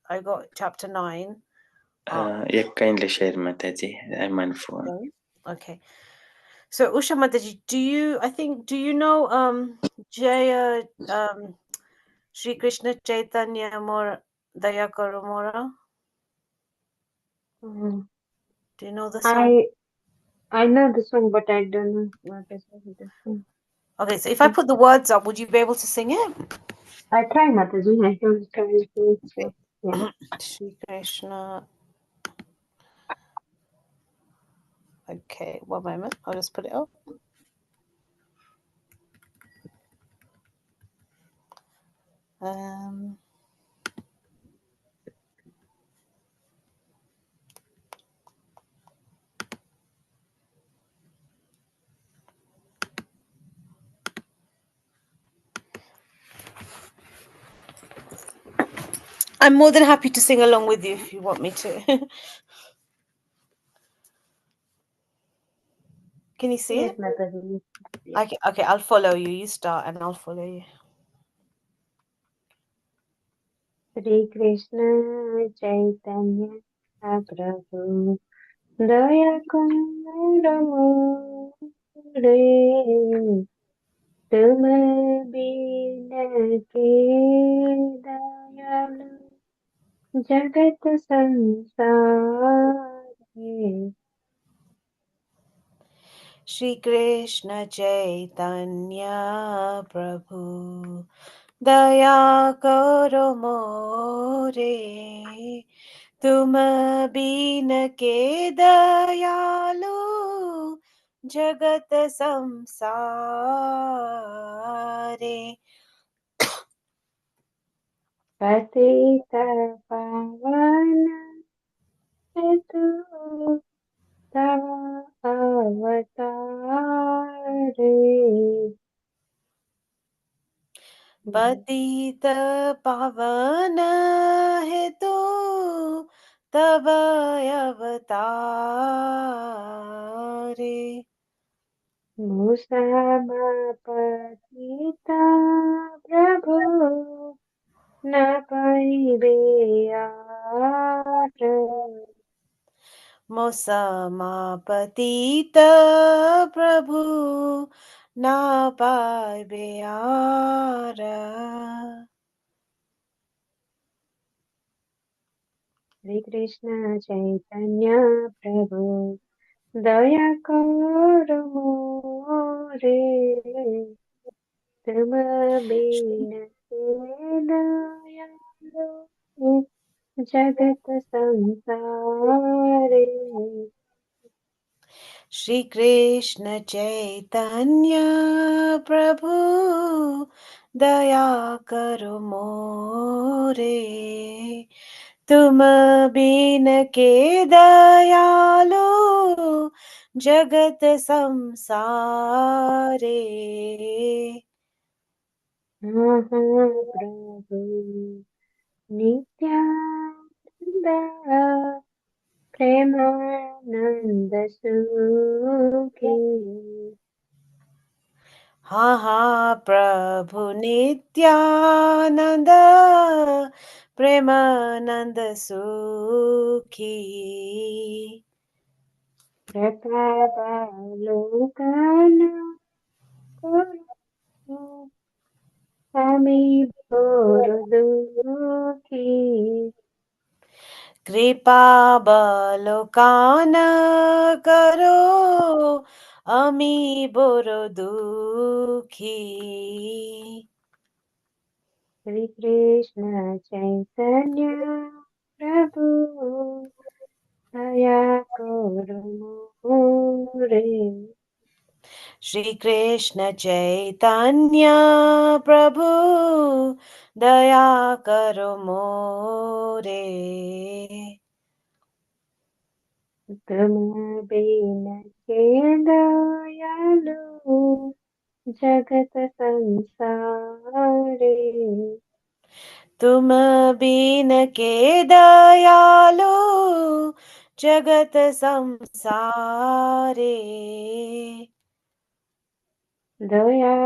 I got chapter 9. Kindly share, Mataji. I'm on phone. Okay. So Usha Mataji, do you know Jaya Sri Krishna Chaitanya Mora Dayakara Mora? Mm. Do you know the song? I know the song, but I don't know what is the song. Okay, so if I put the words up, would you be able to sing it? I try, Mataji. I don't try to sing, so yeah. Sri Krishna. Okay, one moment. I'll just put it up. I'm more than happy to sing along with you if you want me to. Can you see Yes, it? Mataji. Yeah. Okay, I'll follow you. You start and I'll follow you. Shri Krishna Chaitanya Prabhu Daya Karo Re तुम बिन के दयालु जगत संसार Shri Krishna Chaitanya Prabhu Daya Karo More तुम been के दयालु जगत संसारे पतित पावन हेतु तव अवतारे पतित पावन हेतु तव अवतारे मुसमपतिता प्रभु न पाइबे आट मोसमापतित प्रभु ना पाइबे आर श्री कृष्ण चैतन्य प्रभु दया करो मोरे तुम बिन के दयालु जगत संसारे श्री कृष्ण चैतन्य प्रभु दया करो मोरे तुम बिन के दयालो जगत संसारे प्रभु नित्यानंद प्रेमानंद सुखी हाँ प्रभु नित्यानंद प्रेमानंद सुखी प्रतापालोकना करो আমি বড় দুঃখী कृपा बलोकान करो अमी बड़ो दुखी श्री कृष्ण चैतन्य प्रभु दया करो मोरे श्री कृष्ण चैतन्य प्रभु दया करो मोरे तुम बिन के दयालु जगत संसारे तुम बिन के दयालो जगत संसारे दया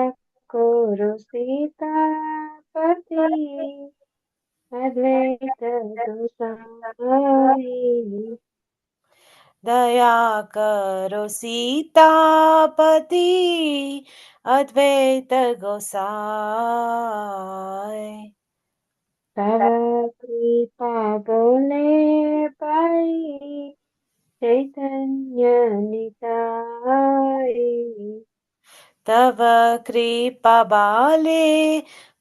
करो सीतापति Advaita Gosai. दया करो सीतापति अद्वैत गोसाई तव कृपा बोले पाई चैतन्य निताई तव कृपा बाले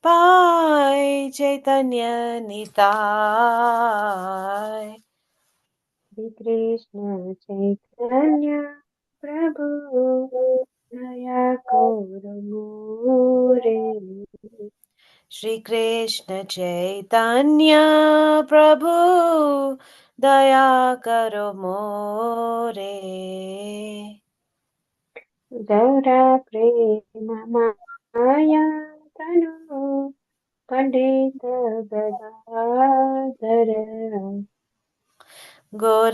पाय चैतन्य निताय श्री कृष्ण चैतन्य प्रभु दया करो मोरे श्री कृष्ण चैतन्य प्रभु दया करो मोरे गौरा प्रेम माया तनु पंडित गदाधर गोर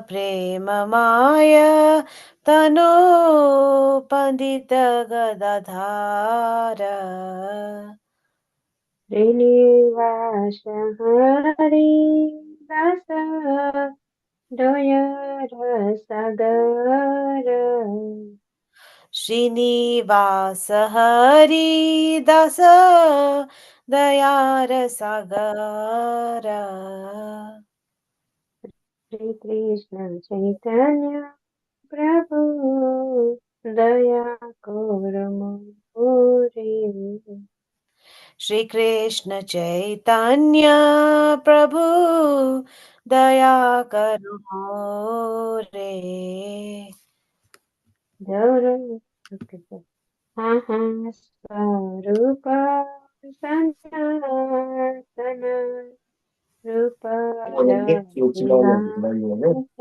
प्रेम माय तनो पंडित गदाधार श्रीनिवास हरि दास दयार सागर श्रीनिवास हरि दास दयार सागर श्री कृष्ण चैतन्य प्रभु दया कर मोरे श्री कृष्ण चैतन्य प्रभु दया करो रे गौर स्वरूप सनातन रूप रघुनाथ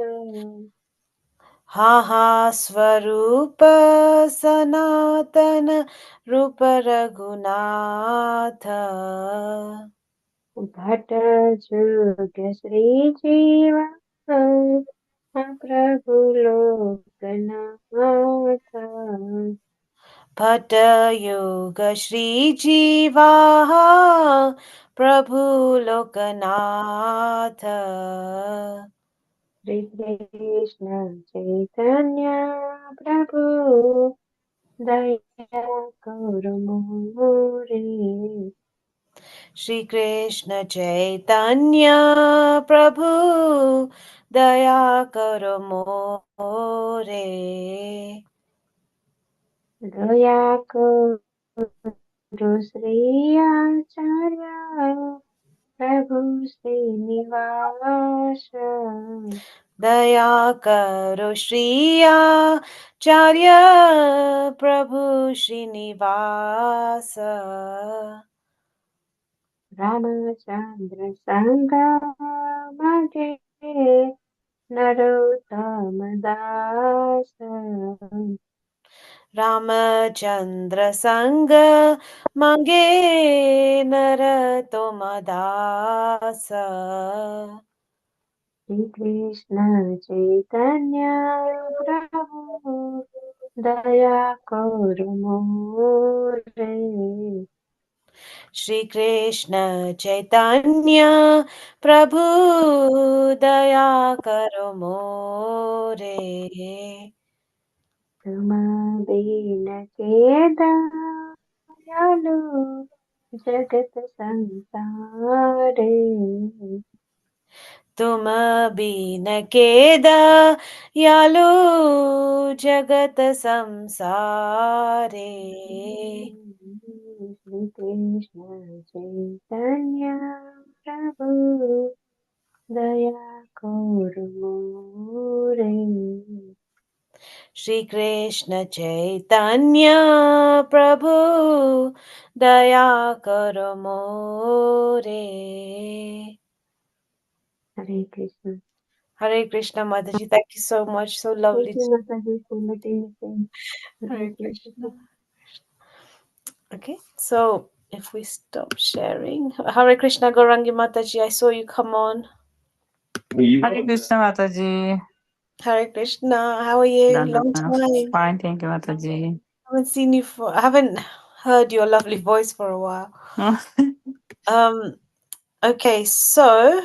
हा हा स्वरूप सनातन रूप रघुनाथ भट जुग श्री जीव प्रभु लोकनाथ भट योग श्री जीवा प्रभु लोकनाथ श्री कृष्ण चैतन्य प्रभु दया करो मोरे श्री कृष्ण चैतन्य प्रभु दया करो मोरे दया करो श्री आचार्य प्रभु श्रीनिवास दया करो श्री आचार्य प्रभु श्रीनिवास रामचंद्र संगा मगे नरोत्तम दास रामचंद्र संग मांगे नर तुम दास श्री कृष्ण चैतन्य प्रभु दया करो मोरे श्री कृष्ण चैतन्य प्रभु दया करो मोरे तुम दीन के दयालु जगत संसारे तुम बीन के दयालु जगत संसारे श्री कृष्ण चैतन्य प्रभु दया करो मोरे श्री कृष्ण चैतन्य प्रभु दया करो मोरे Hare Krishna Hare Krishna Mataji, thank you so much. So thank lovely. You Mata ji for letting me sing Hare thank you Krishna. Okay, so if we stop sharing, Hare Krishna Gaurangi Mataji, I saw you come on. Hare Krishna Mataji. Hare Krishna, how are you? Long time. Fine, thank you Mataji. Haven't seen you I haven't heard your lovely voice for a while. Um, Okay, so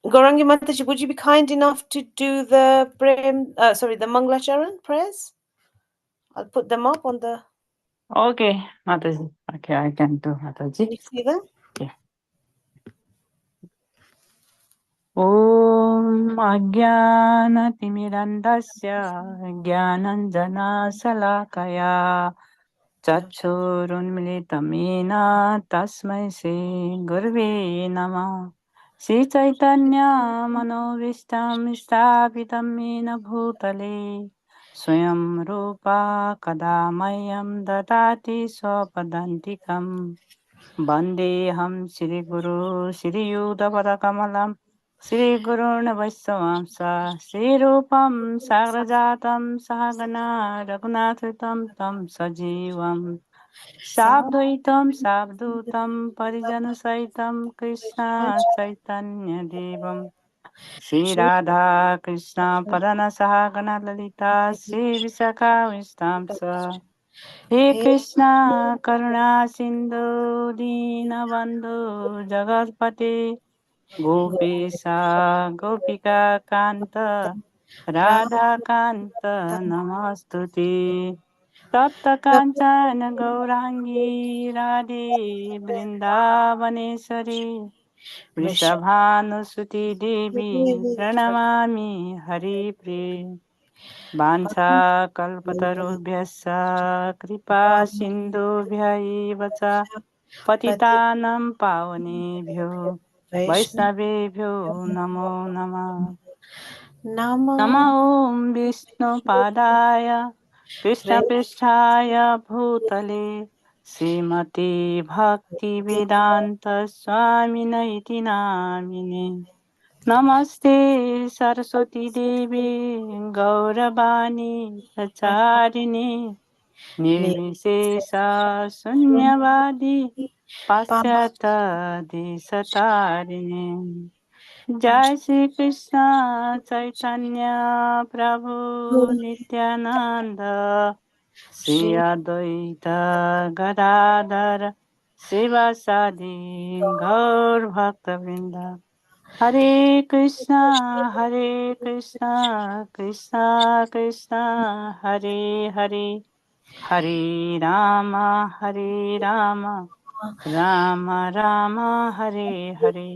Gaurangi Mataji, would you be kind enough to do the the Manglacharan prayers? I'll put them up on the. Okay, Mataji. Okay, I can do Mataji. Can you see them? Okay. ॐ अज्ञानतिमिरन्धस्य ज्ञानञ्जनशलाकया चक्षुरुन्मिलितं येन तस्मै श्रीगुरवे नमः श्रीचैतन्यमनोभीष्टं स्थापितं येन भूतले स्वयं रूपा कदा मह्यं ददाति स्वपदान्तिकम् वन्देऽहं श्रीगुरो श्रीयुतपदकमलं श्रीगुरून् वैष्णवांस श्रीरूपं साग्रजातं सहगना रघुनाथं तं सजीवं साद्वैतं सावधूतं परिजनसहितं कृष्ण चैतन्यदेवं श्रीराधा कृष्ण पदन सहगना ललिता श्रीविशाखाविष्टां स हे कृष्ण करुणा सिन्धु दीनबन्धु जगत्पते गोपेश गोपिका कान्त राधाकान्त नमस्तुते तप्त काञ्चन गौराङ्गी राधे वृन्दावनेश्वरी वृषभानुसुती देवी प्रणमामि हरिप्रिये वाञ्छाकल्पतरुभ्यश्च कृपा सिन्धुभ्य एव च पतितानां पावनेभ्यो वैष्णवेभ्यो नमो नमः नमो ॐ विष्णुपादाय कृष्णपृष्ठाय भूतले श्रीमते भक्तिवेदान्तस्वामिन इति नामिने नमस्ते सरस्वती देवी गौरवाणी प्रचारिणे निर्विशेष शून्यवादी पाश्चात्यदेशतारिणे जय श्री कृष्ण चैतन्य प्रभु नित्यानंद श्री अद्वैत गदाधर शिवासादि गौर भक्तवृंद हरे कृष्णा कृष्णा कृष्णा हरे हरे हरे राम राम राम हरे हरे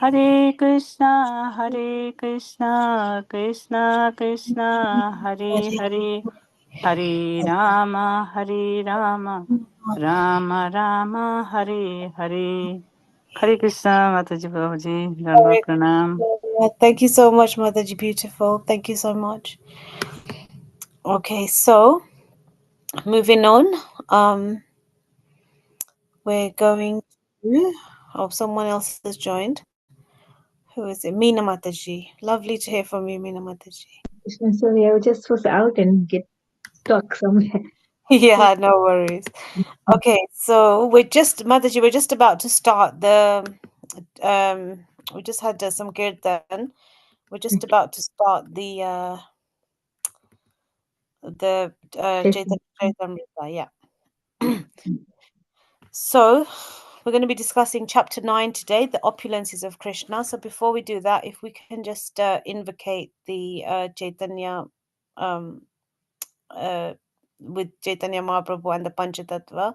हरे कृष्णा कृष्णा कृष्णा हरे हरे हरे राम राम राम हरे हरे हरे कृष्णा माताजी बाबूजी दंडवत प्रणाम Thank you so much, Mataji. Beautiful. Thank you so much. Okay, so moving on. We're going to. Oh, someone else has joined. Who is it? Meena Mataji. Lovely to hear from you, Meena Mataji. Krishna, sorry, I was out and get stuck somewhere. Yeah, no worries. Okay, so Mataji, we're just about to start we just had some kirtan. We're just about to start the Chaitamrita, yeah. So we're going to be discussing chapter 9 today, the opulences of Krishna. So before we do that, if we can just invocate the Chaitanya with Chaitanya Mahaprabhu and the Panchatattva.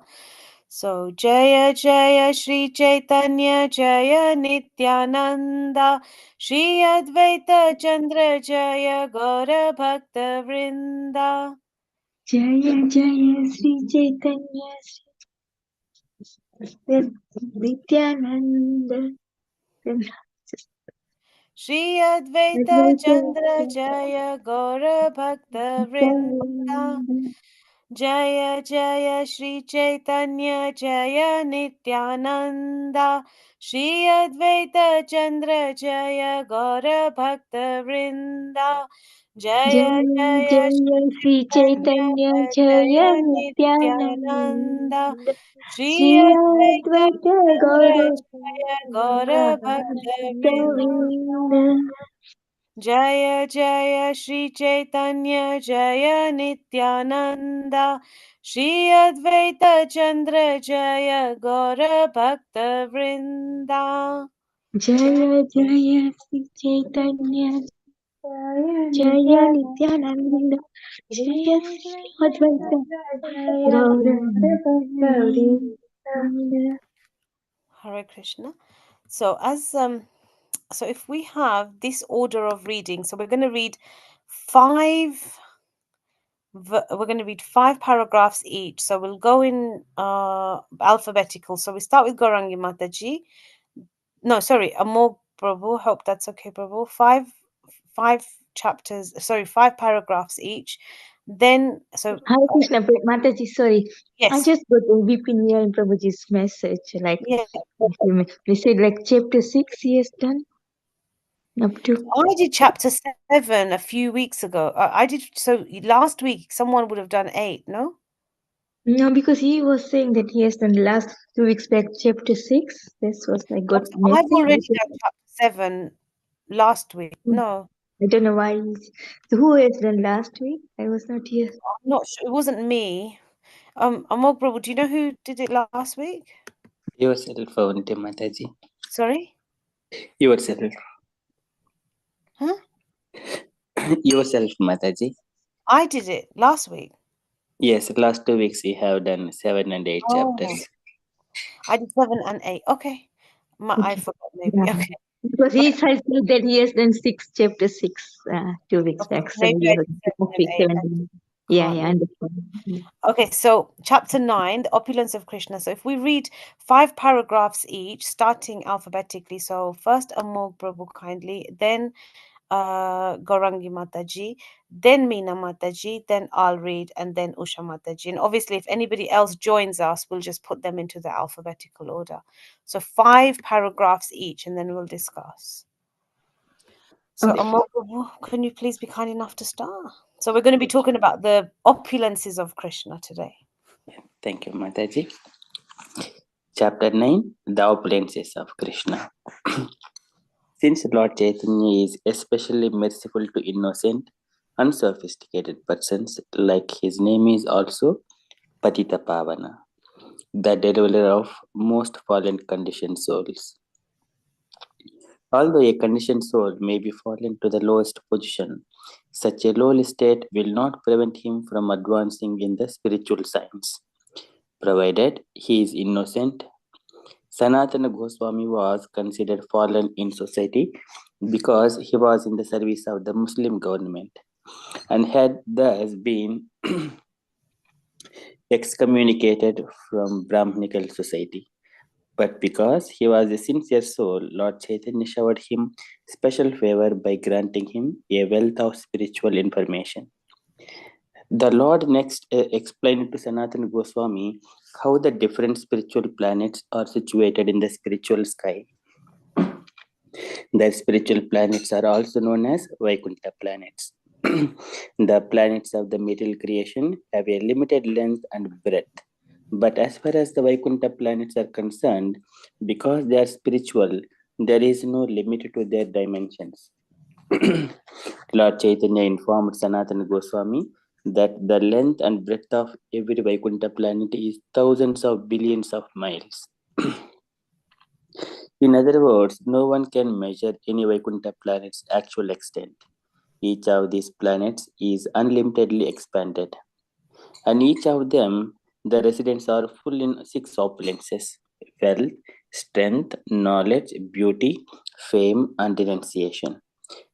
So Jaya Jaya Shri Chaitanya Jaya Nityananda Shri Advaita Chandra Jaya Gaura Bhakta Vrinda Jaya Jaya Sri Chaitanya Sri Nityananda Shri Advaita Chandra Jaya Gaura Bhakta Vrinda Jaya Jaya Shri Chaitanya Jaya Nityananda Shri Advaita Chandra Jaya Gaura Bhakta Vrinda Jaya Jaya Sri Chaitanya Jaya Jaya Nityananda Nityananda Shri Sri Advaita Advaita Chandra Gaura Jaya Gaura Bhakta Vrinda Govinda Jaya Jaya Shri Chaitanya Jaya Nityananda Shri Advaita Chandra Jaya Gaura Bhakta Vrinda. Jaya Jaya Sri Chaitanya Jaya Nityananda Jaya Sri Advaita Gaura Hare Krishna. So so if we have this order of reading, so we're going to read we're going to read 5 paragraphs each. So we'll go in alphabetical. So we start with Gaurangi Mataji. No, sorry, Amol Prabhu. Hope that's okay, Prabhu. 5 chapters. Sorry, 5 paragraphs each. Then Hare Krishna, Mataji, sorry. I yes, just got a VP near in Prabhuji's message. Like, yeah. we said, like, chapter 6 he has done up to. I did chapter 7 a few weeks ago. I did so last week. Someone would have done 8. No. No, because he was saying that he has done last 2 weeks back, chapter 6. This was, I got I've already message. done chapter 7 last week. No, I don't know why. So who has done last week? I was not here. I'm not sure. It wasn't me. Amol Prabhu, do you know who did it last week? Yourself, Avante Mataji. Sorry? Yourself. Huh? Yourself, Mataji. I did it last week. Yes, last 2 weeks you have done 7 and 8 chapters. I did 7 and 8. Okay. I forgot maybe. Yeah. Okay. Because he said that he has done chapter 6 2 weeks Okay. back. So Maybe he I was did 7 and 8. Yeah, Can't yeah, remember. understand. Okay, so chapter 9, the opulence of Krishna. So if we read 5 paragraphs each, starting alphabetically. So first Amol Prabhu kindly, then Gaurangi Mataji, then Meena Mataji, then I'll read, and then Usha Mataji. And obviously, if anybody else joins us, we'll just put them into the alphabetical order. So 5 paragraphs each, and then we'll discuss. So Okay. Amol Prabhu, can you please be kind enough to start? So we're going to be talking about the opulences of Krishna today. Thank you, Mataji. Chapter 9, The Opulences of Krishna. Since Lord Chaitanya is especially merciful to innocent, unsophisticated persons, like his name is also Patita Pavana, the deliverer of most fallen conditioned souls. Although a conditioned soul may be fallen to the lowest position, such a lowly state will not prevent him from advancing in the spiritual science, provided he is innocent. Sanatana Goswami was considered fallen in society because he was in the service of the Muslim government and had thus been excommunicated from Brahminical society. But because he was a sincere soul, Lord Chaitanya showered him special favor by granting him a wealth of spiritual information. The Lord next explained to Sanatana Goswami how the different spiritual planets are situated in the spiritual sky. The spiritual planets are also known as Vaikuntha planets. The planets of the material creation have a limited length and breadth. But as far as the Vaikuntha planets are concerned, because they are spiritual, there is no limit to their dimensions. Lord Chaitanya informed Sanatana Goswami that the length and breadth of every Vaikuntha planet is thousands of billions of miles. In other words, no one can measure any Vaikuntha planet's actual extent. Each of these planets is unlimitedly expanded, and each of them, the residents are full in 6 opulences: wealth, strength, knowledge, beauty, fame, and renunciation.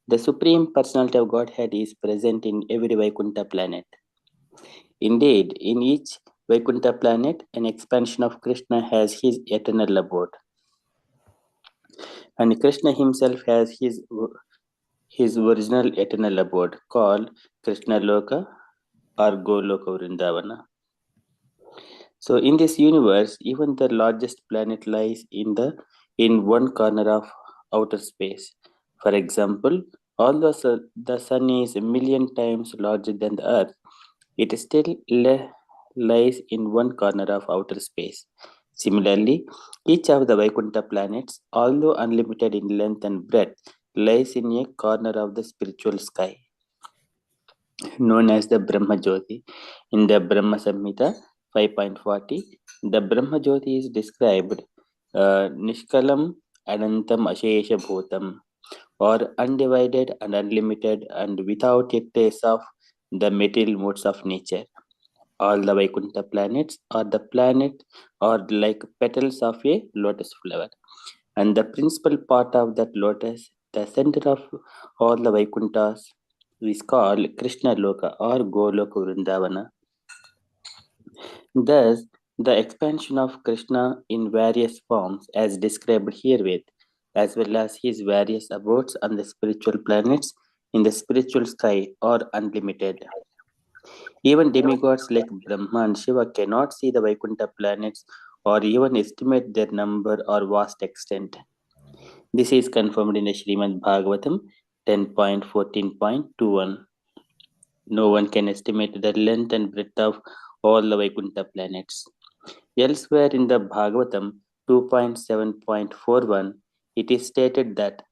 The Supreme Personality of Godhead is present in every Vaikuntha planet. Indeed, in each Vaikuntha planet, an expansion of Krishna has his eternal abode. And Krishna himself has his original eternal abode called Krishna Loka or Goloka Vrindavana. So in this universe, even the largest planet lies in one corner of outer space. For example, although the sun is a million times larger than the earth, it still lies in one corner of outer space. Similarly, each of the Vaikuntha planets, although unlimited in length and breadth, lies in a corner of the spiritual sky. known as the Brahma Jyoti. In the Brahma Samhita 5.40, the Brahma Jyoti is described Nishkalam Anantam Ashesha Bhutam, or undivided and unlimited and without a trace of the material modes of nature. All the Vaikuntha planets are the planet or like petals of a lotus flower. And the principal part of that lotus, the center of all the Vaikunthas, is called Krishna Loka or Goloka Vrindavana. Thus, the expansion of Krishna in various forms, as described herewith, as well as his various abodes on the spiritual planets in the spiritual sky, are unlimited. Even demigods like Brahma and Shiva cannot see the Vaikuntha planets or even estimate their number or vast extent. This is confirmed in the Srimad Bhagavatam 10.14.21. No one can estimate the length and breadth of all the Vaikuntha planets. Elsewhere in the Bhagavatam 2.7.41, it is stated that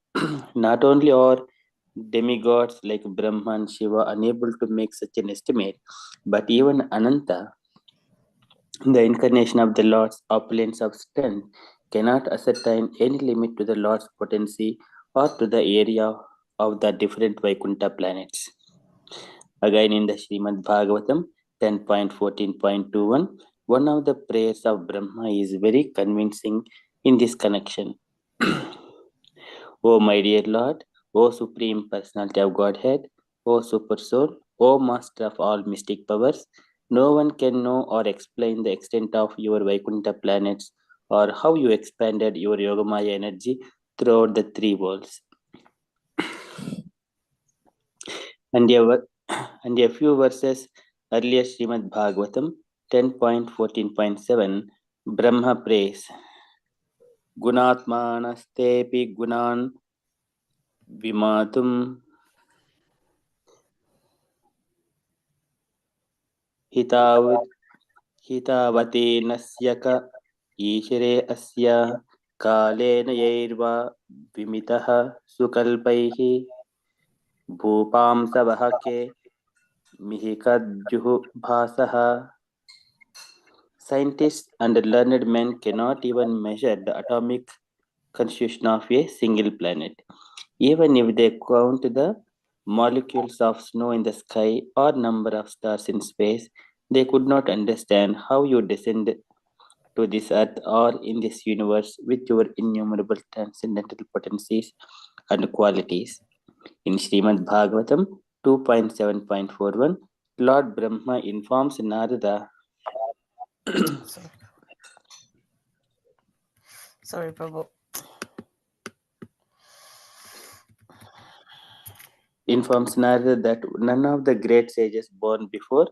not only are demigods like Brahma and Shiva unable to make such an estimate, but even Ananta, the incarnation of the Lord's opulence of strength, cannot ascertain any limit to the Lord's potency or to the area of the different Vaikuntha planets. Again in the Srimad Bhagavatam 10.14.21, one of the prayers of Brahma is very convincing in this connection. O my dear Lord, O Supreme Personality of Godhead, O Super Soul, O Master of all mystic powers, no one can know or explain the extent of your Vaikuntha planets or how you expanded your Yogamaya energy throughout the three worlds. And a few verses earlier, Srimad Bhagavatam 10.14.7, Brahma prays, Gunatmanastepi Gunan Vimatum Hitavati Nasyaka Ishire Asya Kalena Yairva Vimitaha Sukalpaihi Bhupam Sabahake Mihikadjuhu Bhasaha. Scientists and learned men cannot even measure the atomic constitution of a single planet. Even if they count the molecules of snow in the sky or number of stars in space, they could not understand how you descend to this earth or in this universe with your innumerable transcendental potencies and qualities. In Srimad Bhagavatam 2.7.41, Lord Brahma informs Narada Sorry, Prabhu. informs Narada that none of the great sages born before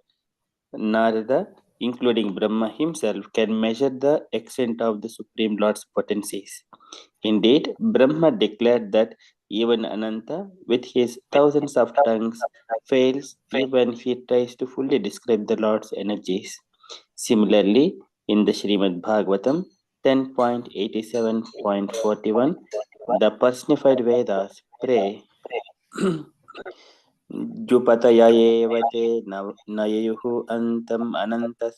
Narada, including Brahma himself, can measure the extent of the Supreme Lord's potencies. Indeed, Brahma declared that even Ananta, with his thousands of tongues, fails even he tries to fully describe the Lord's energies. Similarly, in the Srimad Bhagavatam 10.87.41, the personified Vedas pray Jupataya evate nayayuhu antam anantata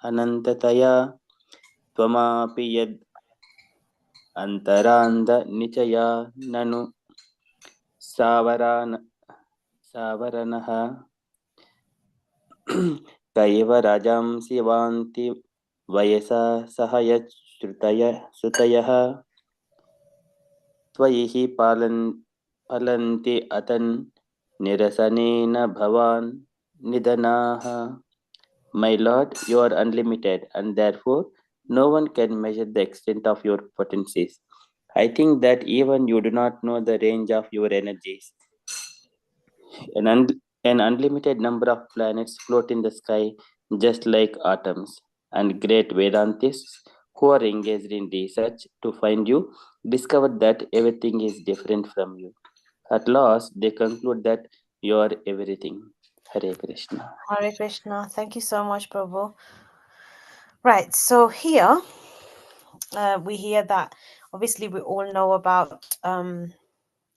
anantataya tvamapi yad antaranda nichaya nanu savarana savaranaha kaiva rajamsi vanti vayasa sahaya sutaya त्वयि पालन्ति अतन् निरसनेन भवान् निधनाः. My Lord, you are unlimited, and therefore no one can measure the extent of your potencies. I think that even you do not know the range of your energies. An unlimited number of planets float in the sky just like atoms, and great Vedantists who are engaged in research to find you discovered that everything is different from you. At last, they conclude that you are everything. Hare Krishna. Hare Krishna. Thank you so much, Prabhu. Right, so here we hear that obviously we all know about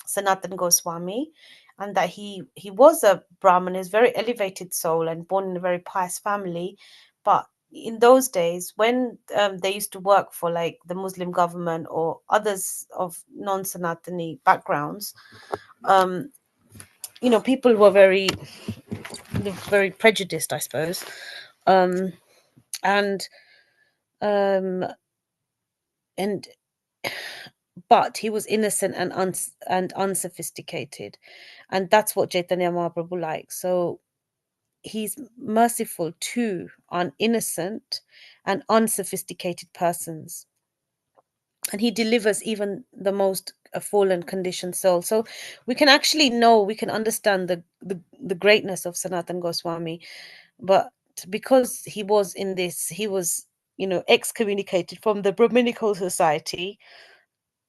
Sanatan Goswami, and that he was a Brahmin, is very elevated soul and born in a very pious family. But in those days, when they used to work for like the Muslim government or others of non-Sanatani backgrounds, um, people were very prejudiced, I suppose, um, and um, and but he was innocent and unsophisticated, and that's what Chaitanya Mahaprabhu likes. So he's merciful to innocent and unsophisticated persons, and he delivers even the most fallen conditioned soul. So we can understand the greatness of Sanatan Goswami. But because he was excommunicated from the Brahminical society,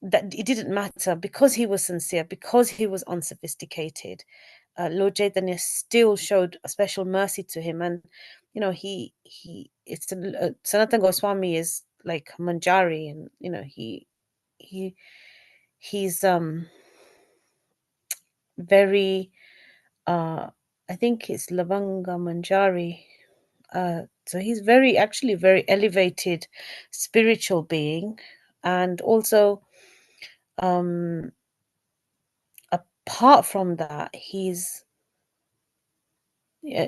that it didn't matter, because he was sincere, because he was unsophisticated. Lord Chaitanya still showed a special mercy to him, and he it's Sanatan Goswami is like Manjari, and he he's very I think it's Lavanga Manjari. So he's actually very elevated spiritual being, and also um apart from that,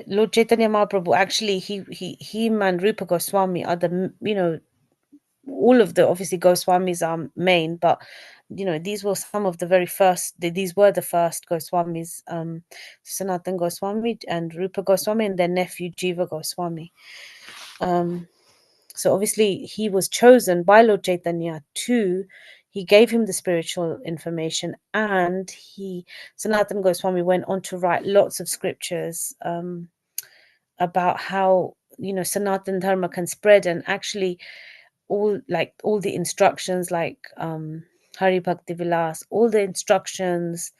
Lord Chaitanya Mahaprabhu, actually him and Rupa Goswami are all of the, obviously Goswamis are main, but these were some of the very first, these were the first Goswamis, Sanatan Goswami and Rupa Goswami and their nephew Jiva Goswami. So obviously he was chosen by Lord Chaitanya he gave him the spiritual information, and Sanatan Goswami went on to write lots of scriptures about how Sanatan Dharma can spread, and actually all the instructions, like Hari Bhakti Vilas, all the instructions,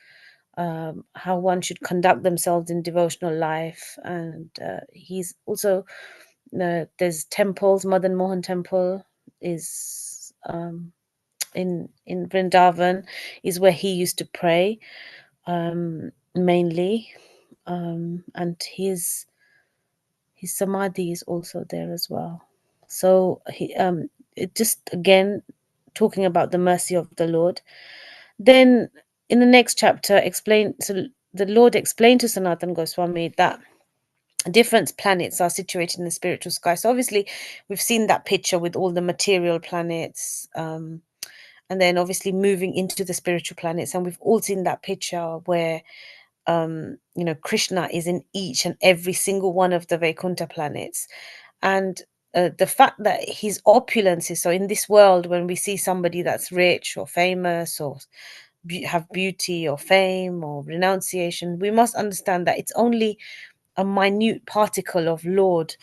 how one should conduct themselves in devotional life. And he's also there's temples. Madan Mohan temple is in Vrindavan, is where he used to pray mainly, and his samadhi is also there as well. So it just, again, talking about the mercy of the Lord. Then in the next chapter, the Lord explained to Sanatan Goswami that different planets are situated in the spiritual sky. So obviously we've seen that picture with all the material planets, and then obviously moving into the spiritual planets, and we've all seen that picture where Krishna is in each and every single one of the Vaikuntha planets. And the fact that his opulences, so in this world, when we see somebody that's rich or famous or have beauty or fame or renunciation, we must understand that it's only a minute particle of Lord.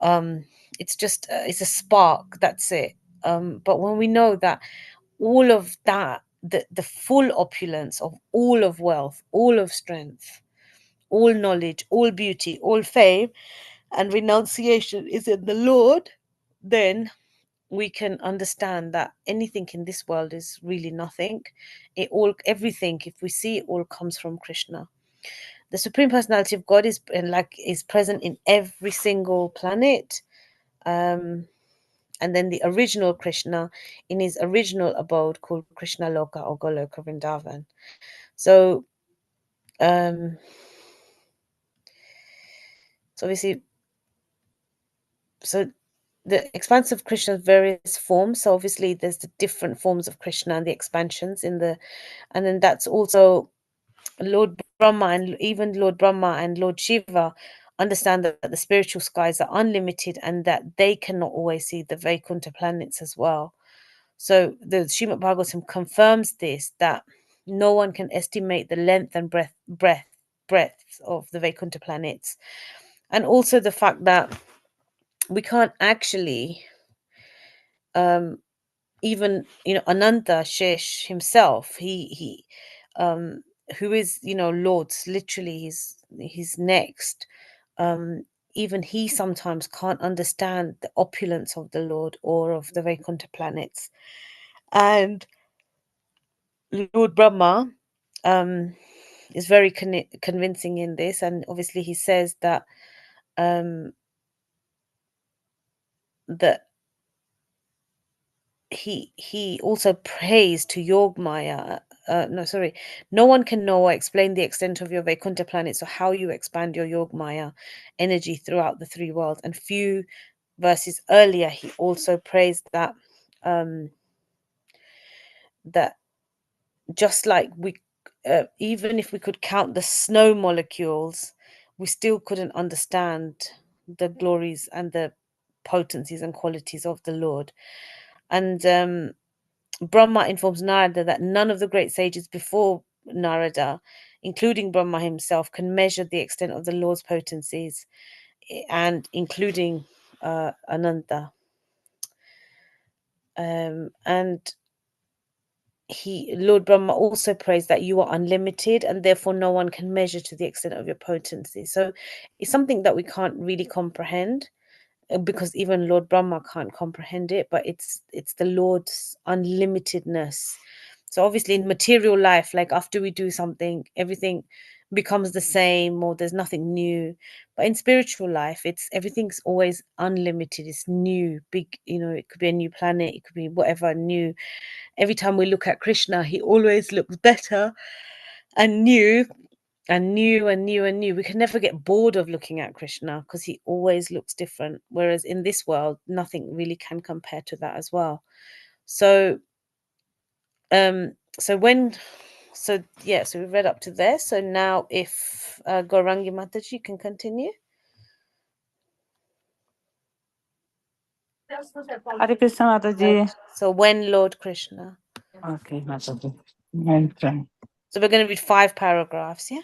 It's just it's a spark, that's it. But when we know that all of that, the full opulence of all of wealth, all of strength, all knowledge, all beauty, all fame, and renunciation is in the Lord, then we can understand that anything in this world is really nothing. Everything, if we see, it all comes from Krishna. The Supreme Personality of God is present in every single planet. And then the original Krishna in his original abode called Krishna Loka or Goloka Vrindavan. So obviously, so the expanse of Krishna's various forms. So obviously there's the different forms of Krishna and the expansions and then that's also Lord Brahma, and even Lord Brahma and Lord Shiva understand that the spiritual skies are unlimited and that they cannot always see the Vaikuntha planets as well. So the Srimad Bhagavatam confirms this, that no one can estimate the length and breadth of the Vaikuntha planets. And also the fact that we can't actually even Ananta Shesh himself, he who is Lord's, literally he's next, even he sometimes can't understand the opulence of the Lord or of the Vaikuntha planets. And Lord Brahma, is very convincing in this, and obviously he says that that he also prays to Yogmaya. No one can know or explain the extent of your Vaikuntha planet, so how you expand your Yogmaya energy throughout the three worlds. And few verses earlier, he also prays that that just like we, even if we could count the snow molecules, we still couldn't understand the glories and the potencies and qualities of the Lord. And Brahma informs Narada that none of the great sages before Narada, including Brahma himself, can measure the extent of the Lord's potencies, and including Ananta. And Lord Brahma also prays that you are unlimited and therefore no one can measure to the extent of your potency. So it's something that we can't really comprehend, because even Lord Brahma can't comprehend it, but it's the Lord's unlimitedness. So obviously in material life, like after we do something, everything becomes the same or there's nothing new. But in spiritual life, it's everything's always unlimited. It's new, big, it could be a new planet, it could be whatever new. Every time we look at Krishna, he always looks better and new and new and new and new. We can never get bored of looking at Krishna because he always looks different. Whereas in this world, nothing really can compare to that as well. So, so we read up to there. So now, if Gaurangi Mataji can continue. Hare Krishna Mataji. So when Lord Krishna. Okay, Mataji. I'll try. So we're going to read 5 paragraphs, yeah?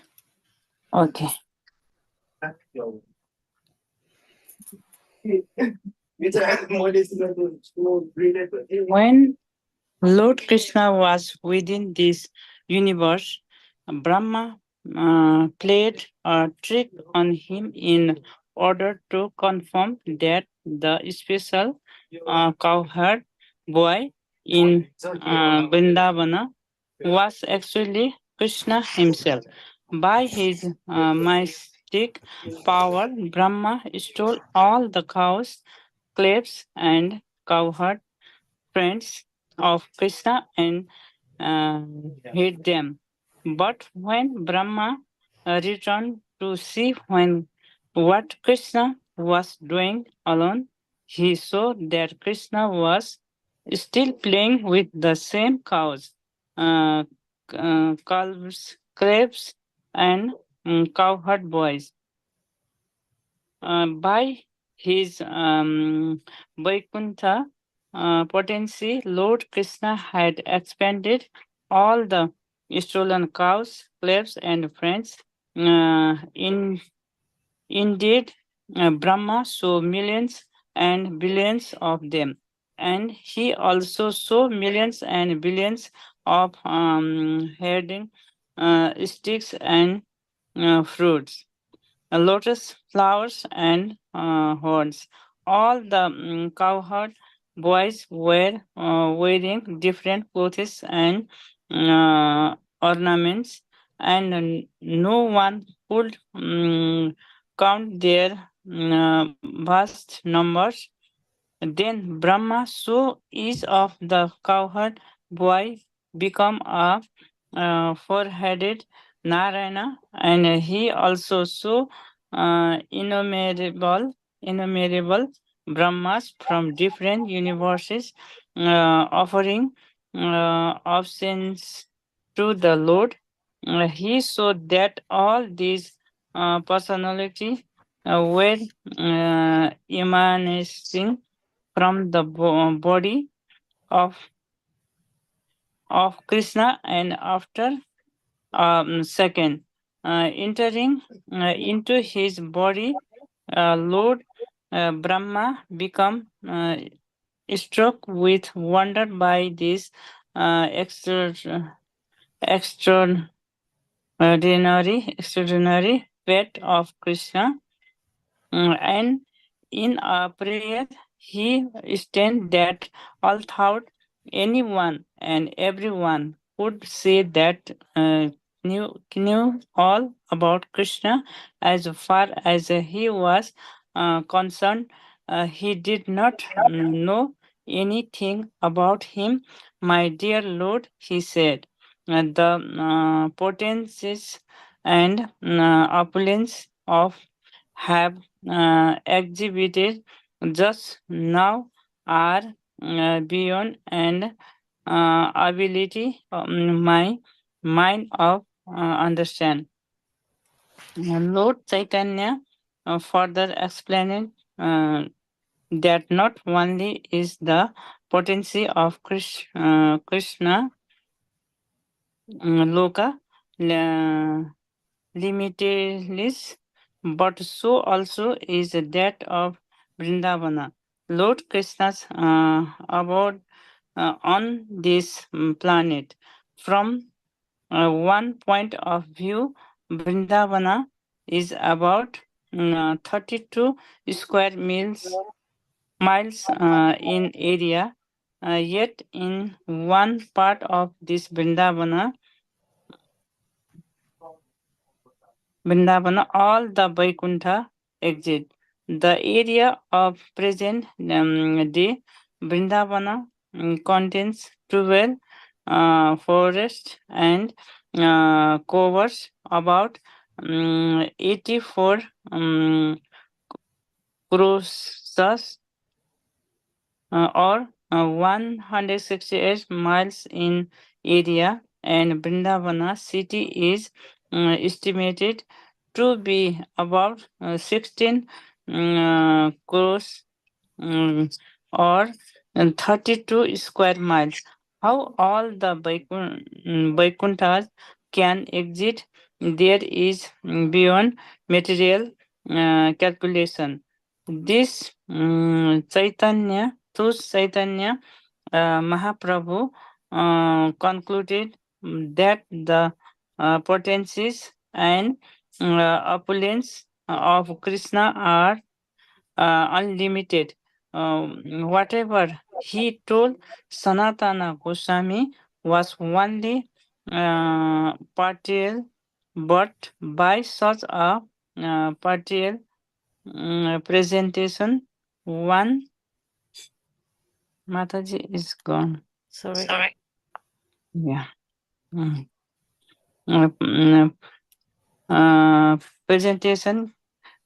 Okay. When Lord Krishna was within this universe, Brahma played a trick on him in order to confirm that the special cowherd boy in Vrindavana was actually Krishna himself. By his mystic power, Brahma stole all the cows, calves, and cowherd friends of Krishna and uh, hid them. But when Brahma returned to see what Krishna was doing alone, he saw that Krishna was still playing with the same cows, uh, calves, calves, and cowherd boys. By his Vaikuntha potency, Lord Krishna had expanded all the stolen cows, calves, and friends. Indeed, Brahma saw millions and billions of them, and he also saw millions and billions of herding sticks and fruits, lotus flowers, and horns. All the cowherd boys were wearing different clothes and ornaments, and no one could count their vast numbers. Then Brahma saw each of the cowherd boy become a four-headed Narayana, and he also saw innumerable Brahmas from different universes offering obscene to the Lord. He saw that all these personalities were emanating from the body of Krishna, and after second, entering into his body, Lord Brahma become struck with wonder by this extraordinary fate of Krishna. And in a prayer, he stated that although anyone and everyone would say that knew all about Krishna as far as he was concerned. He did not know anything about him. My dear Lord, he said, the potencies and opulence of have exhibited just now are beyond and ability my mind of understand. Lord Chaitanya further explained that not only is the potency of Krishna Loka limitless, but so also is that of Vrindavana. Lord Krishna's abode on this planet. From one point of view, Vrindavana is about 32 square miles in area. Yet in one part of this Vrindavana, all the Vaikuntha exit. The area of present day Vrindavana contains 12 forests and covers about 84 crores or 168 miles in area, and Brindavana city is estimated to be about 16 crores or 32 square miles. How all the Vaikunthas can exit there is beyond material calculation. This Chaitanya Mahaprabhu concluded that the potencies and opulence of Krishna are unlimited. Whatever he told Sanatana Goswami was only partial, but by such a partial presentation, one Mataji is gone. Sorry. Yeah. Mm. Mm, presentation,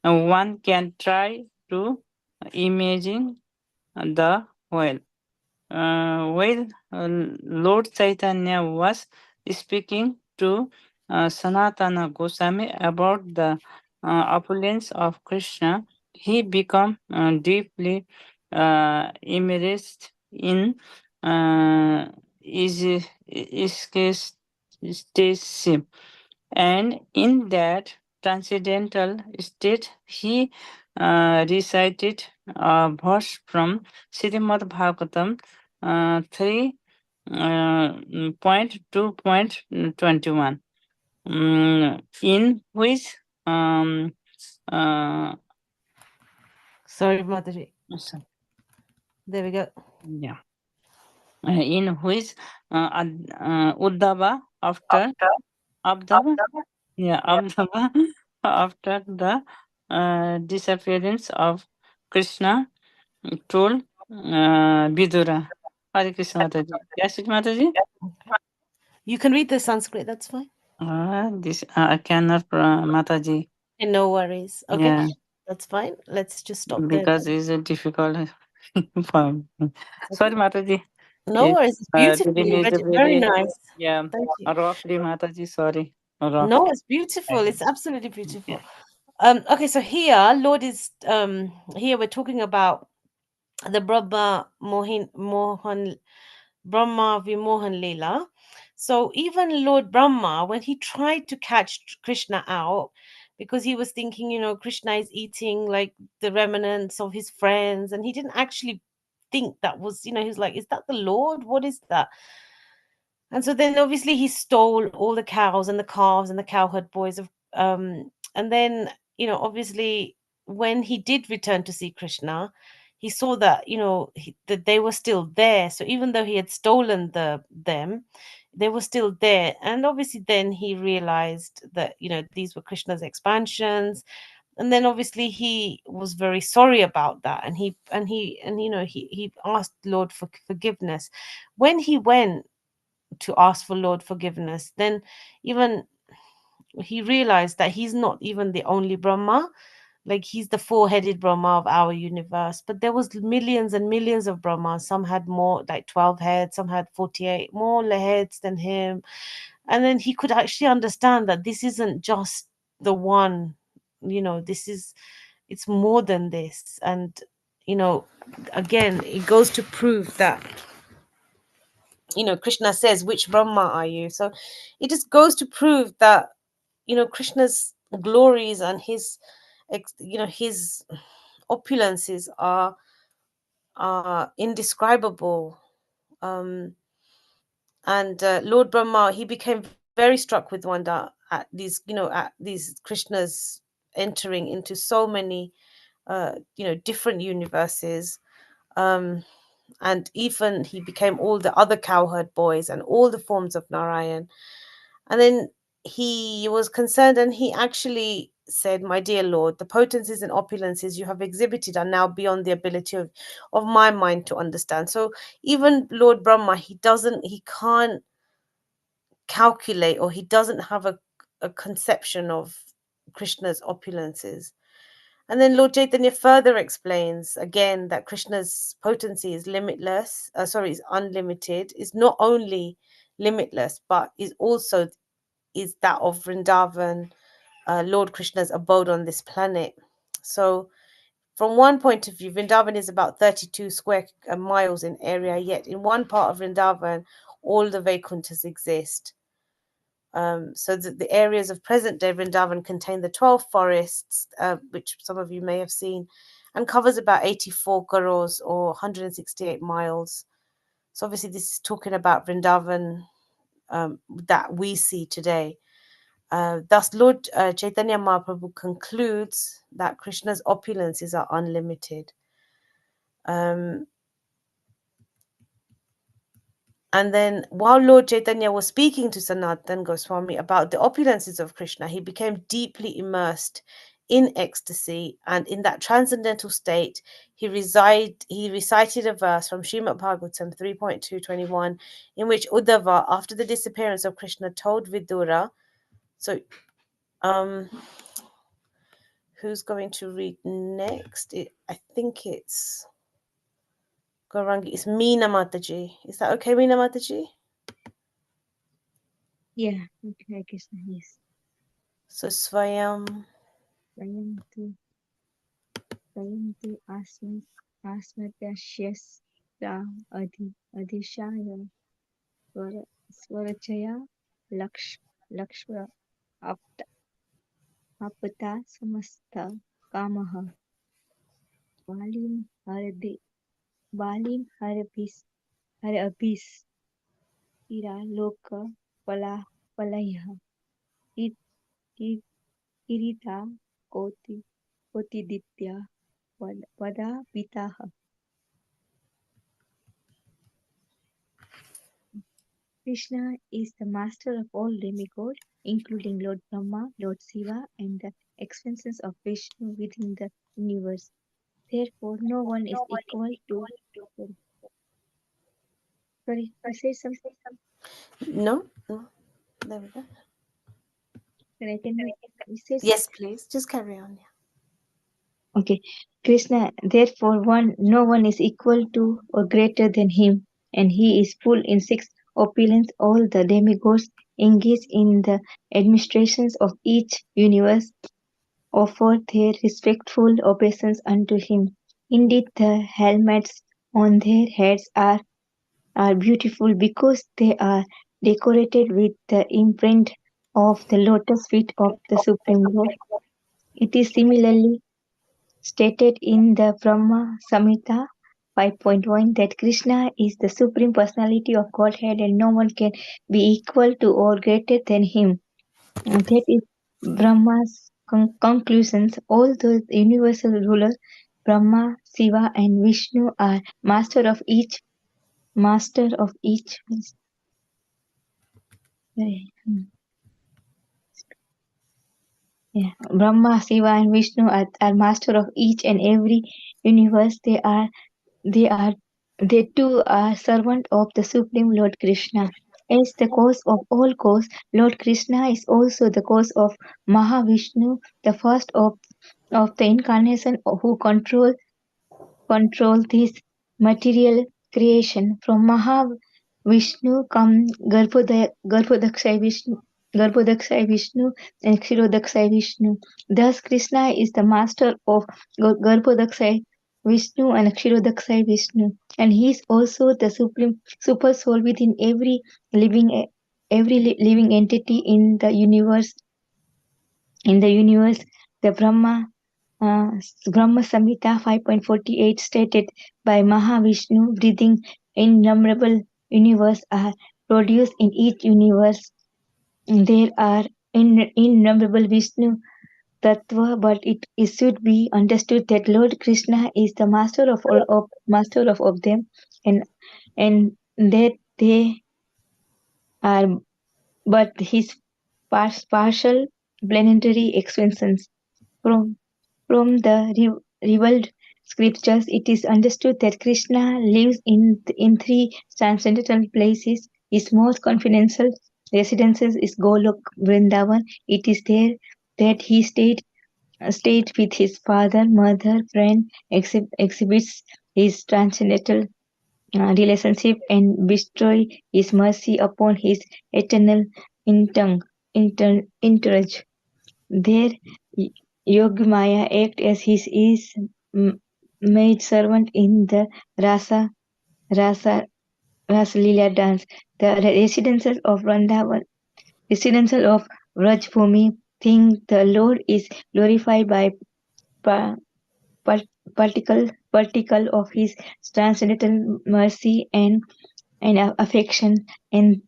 one can try to imagine the whale. While Lord Chaitanya was speaking to Sanatana Goswami about the opulence of Krishna, he became deeply immersed in ecstasy. And in that transcendental state, he recited a verse from Srimad Bhagavatam 3.2.21, in which uh, Sorry, Mataji. so- There we go. yeah, in which Uddhava after Abdava, yeah, Abdava after the disappearance of Krishna told Vidura. Hare Krishna Mataji. Yes, Mataji? You can read the Sanskrit, that's fine. This I cannot, Mataji. And no worries. Okay, Yeah, that's fine. Let's just stop there. because it's difficult for me. Okay. Sorry, Mataji. No worries. It's beautiful. Reading You is read a it very very, nice. yeah, Thank you. roughly, Mataji. Sorry, rough. No, it's beautiful. It's absolutely beautiful. Okay, so here, Lord is here we're talking about the Brahma Vimohan Leela. So even Lord Brahma, when he tried to catch Krishna out, because he was thinking, Krishna is eating like the remnants of his friends, and he didn't actually think that was, he was like, is that the Lord? What is that? And so then obviously he stole all the cows and the calves and the cowherd boys of and then obviously when he did return to see Krishna, he saw that that they were still there. So even though he had stolen them, they were still there. And obviously then he realized that, these were Krishna's expansions. And then obviously he was very sorry about that, and he asked Lord for forgiveness. When he went to ask for Lord forgiveness, then even he realized that he's not even the only Brahma. Like, he's the four-headed Brahma of our universe, but there was millions and millions of Brahmas. Some had more, like 12 heads, some had 48 more heads than him. And then he could actually understand that this isn't just the one, it's more than this. And you know again, it goes to prove that, Krishna says, which Brahma are you? So it just goes to prove that, Krishna's glories and his opulences are indescribable. And Lord Brahma, he became very struck with wonder at these Krishnas entering into so many different universes. And even he became all the other cowherd boys and all the forms of Narayan. And then he was concerned, and he actually said, "My dear Lord, the potencies and opulences you have exhibited are now beyond the ability of my mind to understand." So even Lord Brahma, he can't calculate, or he doesn't have a conception of Krishna's opulences. And then Lord Chaitanya further explains again that Krishna's potency is limitless, is unlimited, is not only limitless, but is that of Vrindavan, Lord Krishna's abode on this planet. So from one point of view, Vrindavan is about 32 square miles in area, yet in one part of Vrindavan, all the Vaikunthas exist. So the areas of present-day Vrindavan contain the 12 forests, which some of you may have seen, and covers about 84 crores or 168 miles. So obviously this is talking about Vrindavan that we see today. Thus, Lord Chaitanya Mahaprabhu concludes that Krishna's opulences are unlimited. And then while Lord Chaitanya was speaking to Sanatan Goswami about the opulences of Krishna, he became deeply immersed in ecstasy, and in that transcendental state, he recited a verse from Srimad Bhagavatam 3.221, in which Uddhava, after the disappearance of Krishna, told Vidura. So, who's going to read next? I think it's Gaurangi. It's Meena Mataji. Is that okay, Meena Mataji? Yeah, okay, Krishna, yes. So Swayam. Swayam tu asmatyasya adhishaya swarachaya lakshma apta samasta kamaha balim har abhis ira loka palayha kirita kotiditya vada pitaha. Krishna is the master of all demigods, including Lord Brahma, Lord Shiva, and the expansions of Vishnu within the universe. Therefore, no one is equal to. Sorry, you say something? No, there we go. Can you say something? Yes, please. Just carry on. Yeah. Okay. Krishna, therefore, no one is equal to or greater than him, and he is full in six opulence. All the demigods engaged in the administrations of each universe offer their respectful obeisance unto him. Indeed, the helmets on their heads are beautiful because they are decorated with the imprint of the lotus feet of the Supreme Lord. It is similarly stated in the Brahma Samhita 5.1 that Krishna is the Supreme Personality of Godhead and no one can be equal to or greater than him. And that is Brahma's conclusions. All the universal rulers, Brahma, Shiva, and Vishnu, are master of each. Yeah. Brahma, Shiva, and Vishnu are master of each and every universe. They are they too are servant of the Supreme Lord Krishna. As the cause of all cause, Lord Krishna is also the cause of Mahavishnu, the first of the incarnation who control this material creation. From Mahavishnu come Garbhodakshay Vishnu and Kshirodakshay Vishnu. Thus Krishna is the master of Garbhodakshay Vishnu and Kshirodakshay Vishnu, and he is also the supreme super soul within living living entity in the universe. The uh, Brahma Samhita 5.48 stated by Mahavishnu, breathing innumerable universe are produced in each universe. There are innumerable Vishnu Tattva, but it should be understood that Lord Krishna is the master of all of them, and that they are but his partial planetary expansions. From From the revealed scriptures, it is understood that Krishna lives in three transcendental places. His most confidential residence is Golok Vrindavan. It is there that he stayed with his father, mother, friend, exhibits his transcendental relationship and bestow his mercy upon his eternal entourage. There, Yogamaya acts as his m- maid servant in the Rasa Rasa Rasalila dance. The residential of Vrajbhumi, think the Lord is glorified by pa- par- particle of his transcendental mercy and affection, and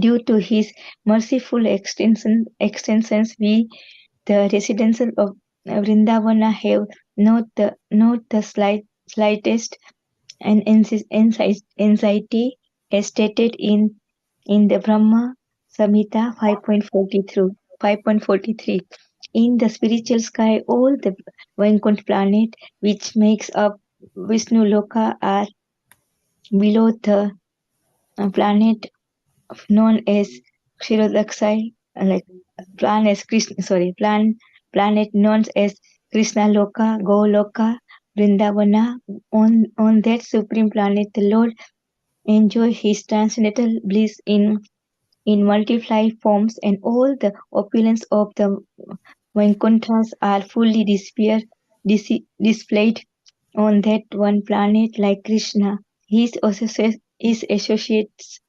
due to his merciful extensions, we the residents of Vrindavana have not the slightest anxiety as stated in the Brahma Samhita 5.43. In the spiritual sky, all the Vaikuntha planet which makes up Vishnu Loka are below the planet known as Kshirodaksai, like planet known as Krishna Loka, Goloka, Vrindavana. On that supreme planet, the Lord enjoy his transcendental bliss in multiply forms, and all the opulence of the Vaikunthas are fully displayed on that one planet like Krishna. His associates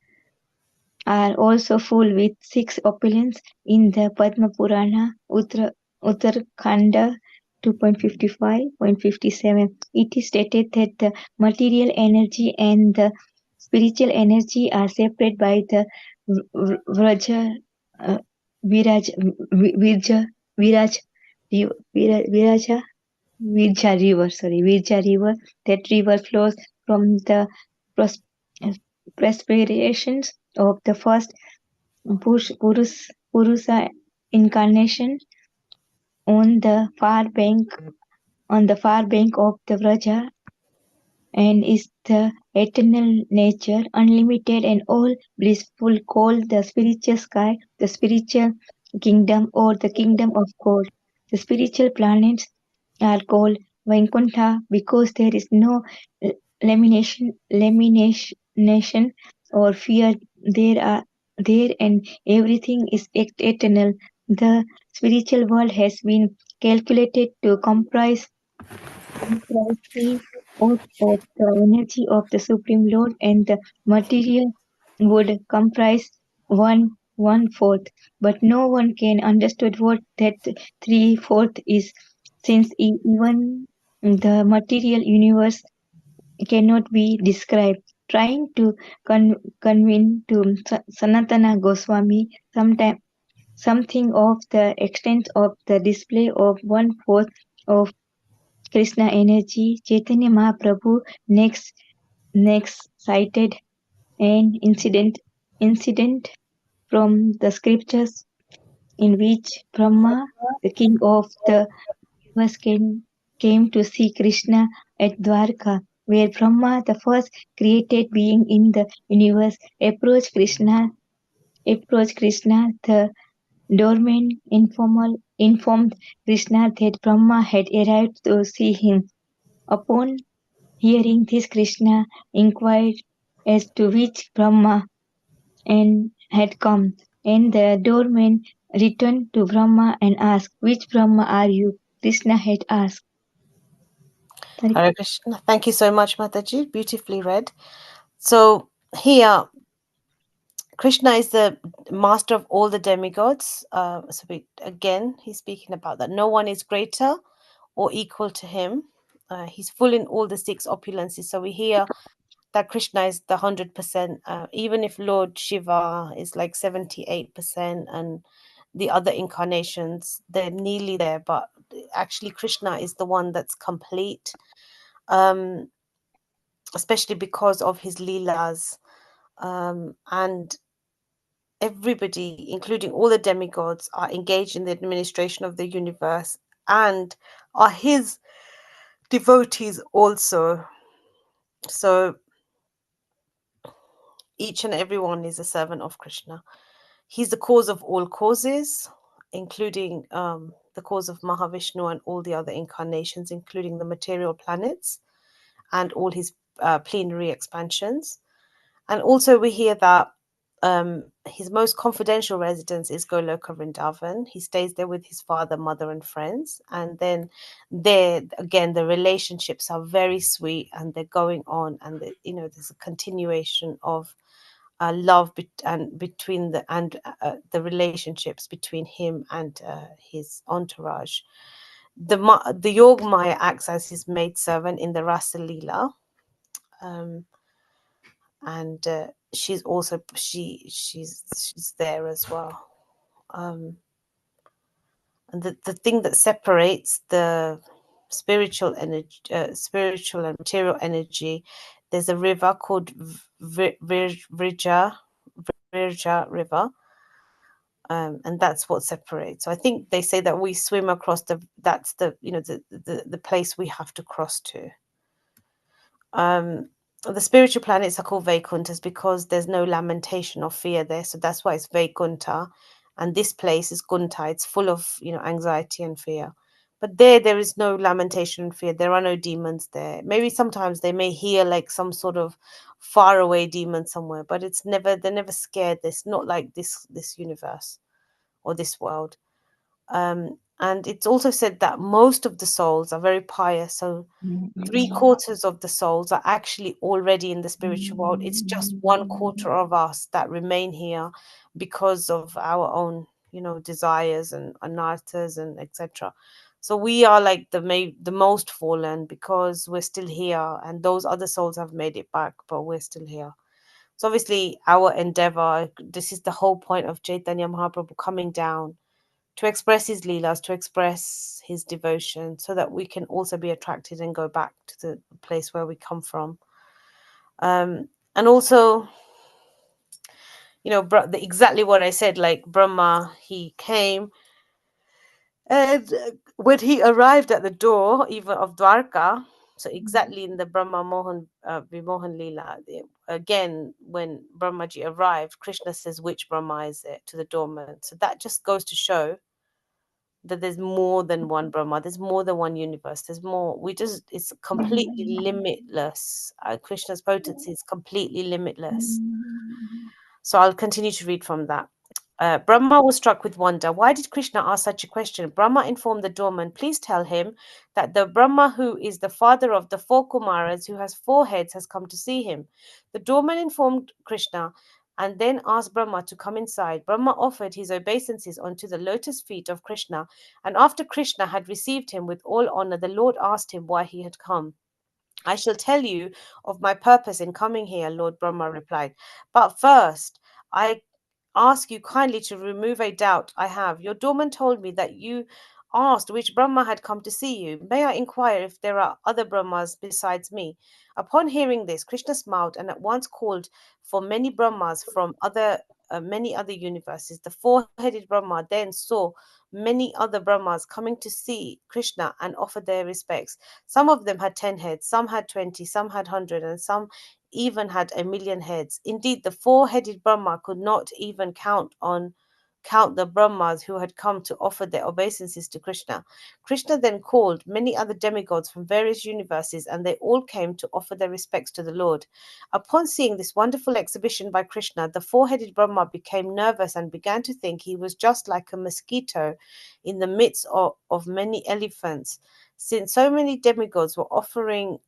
are also full with six opulence in the Padma Purana Uttarakhanda 2.55.57. It is stated that the material energy and the spiritual energy are separated by the Vraja, uh, Viraj, Virja, Viraj, Viraja, Virja river. That river flows from the pros- perspirations of the first Purusa incarnation on the far bank of the Vraja, and is the eternal nature, unlimited and all blissful, called the spiritual sky, the spiritual kingdom, or the kingdom of God. The spiritual planets are called Vaikuntha because there is no lamination or fear. There and everything is eternal. The spiritual world has been calculated to comprise of the energy of the Supreme Lord, and the material would comprise one fourth. But no one can understand what that 3/4 is, since even the material universe cannot be described. Trying to convince to Sanatana Goswami something of the extent of the display of one-fourth of Krishna energy, Chaitanya Mahaprabhu next cited an incident from the scriptures in which Brahma, the king of the universe, came to see Krishna at Dwarka, where Brahma, the first created being in the universe, approached Krishna. The doorman informed Krishna that Brahma had arrived to see him. Upon hearing this, Krishna inquired as to which Brahma and had come, and the doorman returned to Brahma and asked, "Which Brahma are you?" Krishna had asked. Hare Krishna. Thank you so much, Mataji. Beautifully read. So here, Krishna is the master of all the demigods. Again, he's speaking about that no one is greater or equal to him. He's full in all the six opulences. So we hear that Krishna is the 100%. Even if Lord Shiva is like 78%, and the other incarnations they're nearly there, but actually Krishna is the one that's complete. Um, Especially because of his leelas, and everybody, including all the demigods, are engaged in the administration of the universe and are his devotees also. So each and every one is a servant of Krishna. He's the cause of all causes, including the cause of Mahavishnu and all the other incarnations, including the material planets and all his plenary expansions. And also we hear that his most confidential residence is Goloka Vrindavan. He stays there with his father, mother, and friends. And then there, again, the relationships are very sweet and they're going on. And, there's a continuation of love between the relationships between him and his entourage. The Yog Maya acts as his maidservant in the Rasa Leela. And she's also she's there as well. And the thing that separates the spiritual energy, spiritual and material energy, there's a river called Virja River, and that's what separates. So I think they say that we swim across that's the place we have to cross to. The spiritual planets are called Vaikunthas because there's no lamentation or fear there. So that's why it's Vaikuntha. And this place is Gunta. It's full of, anxiety and fear. But there is no lamentation and fear. There are no demons there. Maybe sometimes they may hear like some sort of faraway demon somewhere, but they're never scared. It's not like this universe or this world. And it's also said that most of the souls are very pious. So 3/4 of the souls are actually already in the spiritual world. It's just 1/4 of us that remain here because of our own, desires and anarthas and etc. So we are like the most fallen because we're still here, and those other souls have made it back, but we're still here. So obviously our endeavor, this is the whole point of Chaitanya Mahaprabhu coming down to express his leelas, to express his devotion, so that we can also be attracted and go back to the place where we come from. And also, exactly what I said, like Brahma, he came, and when he arrived at the door, even of Dwarka, so exactly in the Brahma Mohan Vimohan Leela, again, when Brahmaji arrived, Krishna says, which Brahma is it, to the doorman. So that just goes to show that there's more than one Brahma, there's more than one universe, there's more. It's completely limitless. Krishna's potency is completely limitless. So I'll continue to read from that. Brahma was struck with wonder. Why did Krishna ask such a question? Brahma informed the doorman, please tell him that the Brahma who is the father of the 4 Kumaras, who has 4 heads, has come to see him. The doorman informed Krishna and then asked Brahma to come inside. Brahma offered his obeisances onto the lotus feet of Krishna, and after Krishna had received him with all honor, the Lord asked him why he had come. I shall tell you of my purpose in coming here, Lord Brahma replied. But first, I ask you kindly to remove a doubt I have. Your doorman told me that you asked which Brahma had come to see you. May I inquire if there are other Brahmas besides me? Upon hearing this, Krishna smiled and at once called for many Brahmas from other many other universes. The four-headed Brahma then saw many other Brahmas coming to see Krishna and offer their respects. Some of them had 10 heads, some had 20, some had 100, and some even had 1,000,000 heads. Indeed, the four-headed Brahma could not even count the Brahmas who had come to offer their obeisances to Krishna. Krishna then called many other demigods from various universes, and they all came to offer their respects to the Lord. Upon seeing this wonderful exhibition by Krishna, the four-headed Brahma became nervous and began to think he was just like a mosquito in the midst of many elephants. Since so many demigods were offering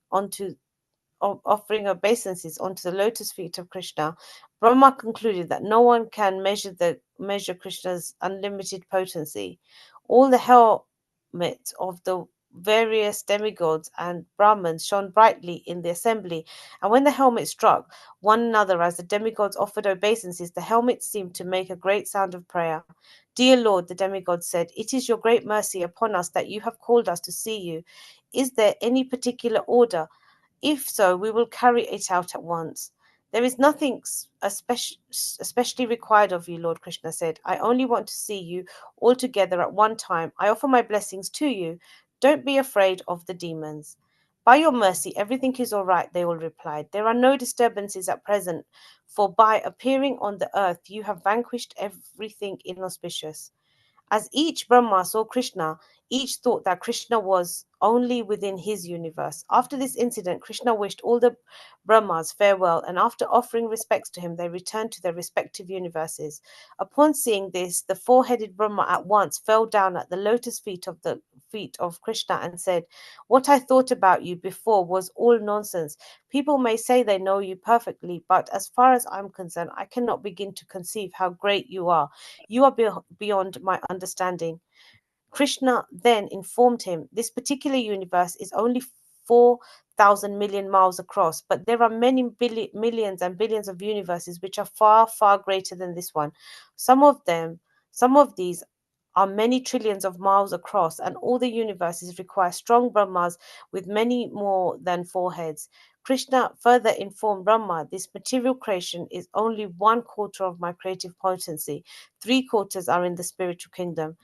obeisances onto the lotus feet of Krishna, Brahma concluded that no one can measure Krishna's unlimited potency. All the helmets of the various demigods and Brahmins shone brightly in the assembly, and when the helmets struck one another as the demigods offered obeisances, the helmets seemed to make a great sound of prayer. Dear Lord, the demigods said, it is your great mercy upon us that you have called us to see you. Is there any particular order? If so, we will carry it out at once. There is nothing especially required of you, Lord Krishna said. I only want to see you all together at one time. I offer my blessings to you. Don't be afraid of the demons. By your mercy, everything is all right, they all replied. There are no disturbances at present, for by appearing on the earth, you have vanquished everything inauspicious. As each Brahma saw Krishna, each thought that Krishna was only within his universe. After this incident, Krishna wished all the Brahmas farewell, and after offering respects to him, they returned to their respective universes. Upon seeing this, the four-headed Brahma at once fell down at the lotus feet of Krishna and said, what I thought about you before was all nonsense. People may say they know you perfectly, but as far as I'm concerned, I cannot begin to conceive how great you are. You are beyond my understanding. Krishna then informed him, this particular universe is only 4,000 million miles across, but there are many millions and billions of universes which are far, far greater than this one. Some of these are many trillions of miles across, and all the universes require strong Brahmas with many more than four heads. Krishna further informed Brahma, this material creation is only 1/4 of my creative potency. 3/4 are in the spiritual kingdom.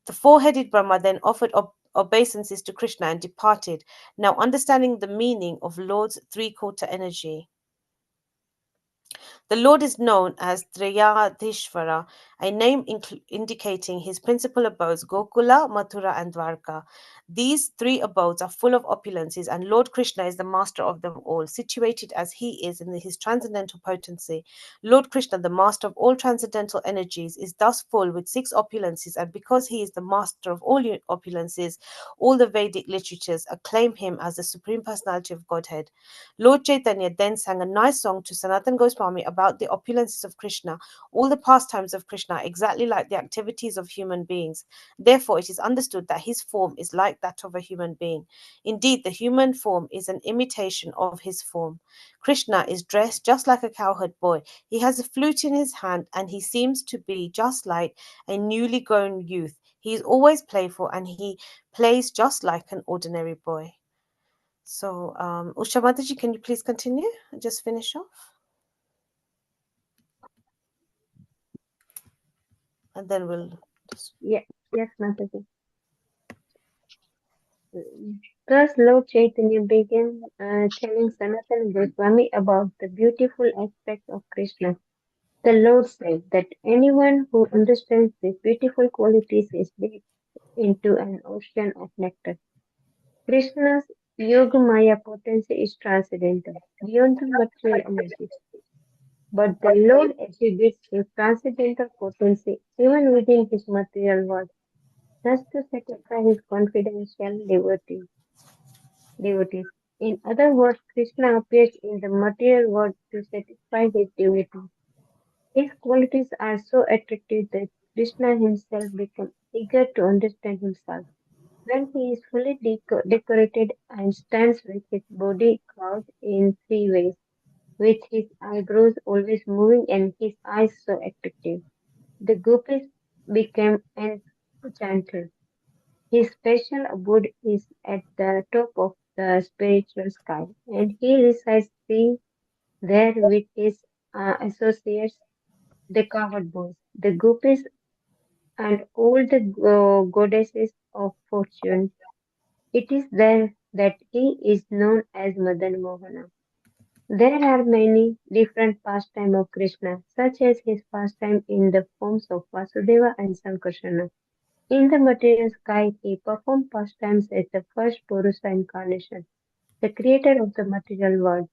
The four-headed Brahma then offered obeisances to Krishna and departed, now understanding the meaning of Lord's three-quarter energy. The Lord is known as Triyadhishvara, a name indicating his principal abodes Gokula, Mathura, and Dwarka. These three abodes are full of opulences, and Lord Krishna is the master of them all, situated as he is in his transcendental potency. Lord Krishna, the master of all transcendental energies, is thus full with six opulences, and because he is the master of all opulences, all the Vedic literatures acclaim him as the Supreme Personality of Godhead. Lord Chaitanya then sang a nice song to Sanatan Goswami about the opulences of Krishna, all the pastimes of Krishna, exactly like the activities of human beings. Therefore, it is understood that his form is like that of a human being. Indeed, the human form is an imitation of his form. Krishna is dressed just like a cowherd boy. He has a flute in his hand, and he seems to be just like a newly grown youth. He is always playful, and he plays just like an ordinary boy. So, Usha Mataji, can you please continue and just finish off? And then we'll just... Yes, Mataji. Thus, Lord Chaitanya began telling Sanatana Goswami about the beautiful aspects of Krishna. The Lord said that anyone who understands these beautiful qualities is deep into an ocean of nectar. Krishna's Yogamaya potency is transcendental, beyond the material energy. But the Lord exhibits his transcendental potency even within his material world, thus to satisfy his confidential devotees. In other words, Krishna appears in the material world to satisfy his devotees. His qualities are so attractive that Krishna himself becomes eager to understand himself. When he is fully decorated and stands with his body carved in three ways, with his eyebrows always moving and his eyes so attractive, the gopis became enchanted. His special abode is at the top of the spiritual sky, and he resides there with his associates the cowherd boys, the gopis, and all the goddesses of fortune. It is there that he is known as Madan Mohana. There are many different pastimes of Krishna, such as his pastime in the forms of Vasudeva and Sankarsana. In the material sky, he performed pastimes as the first Purusa incarnation, the creator of the material world.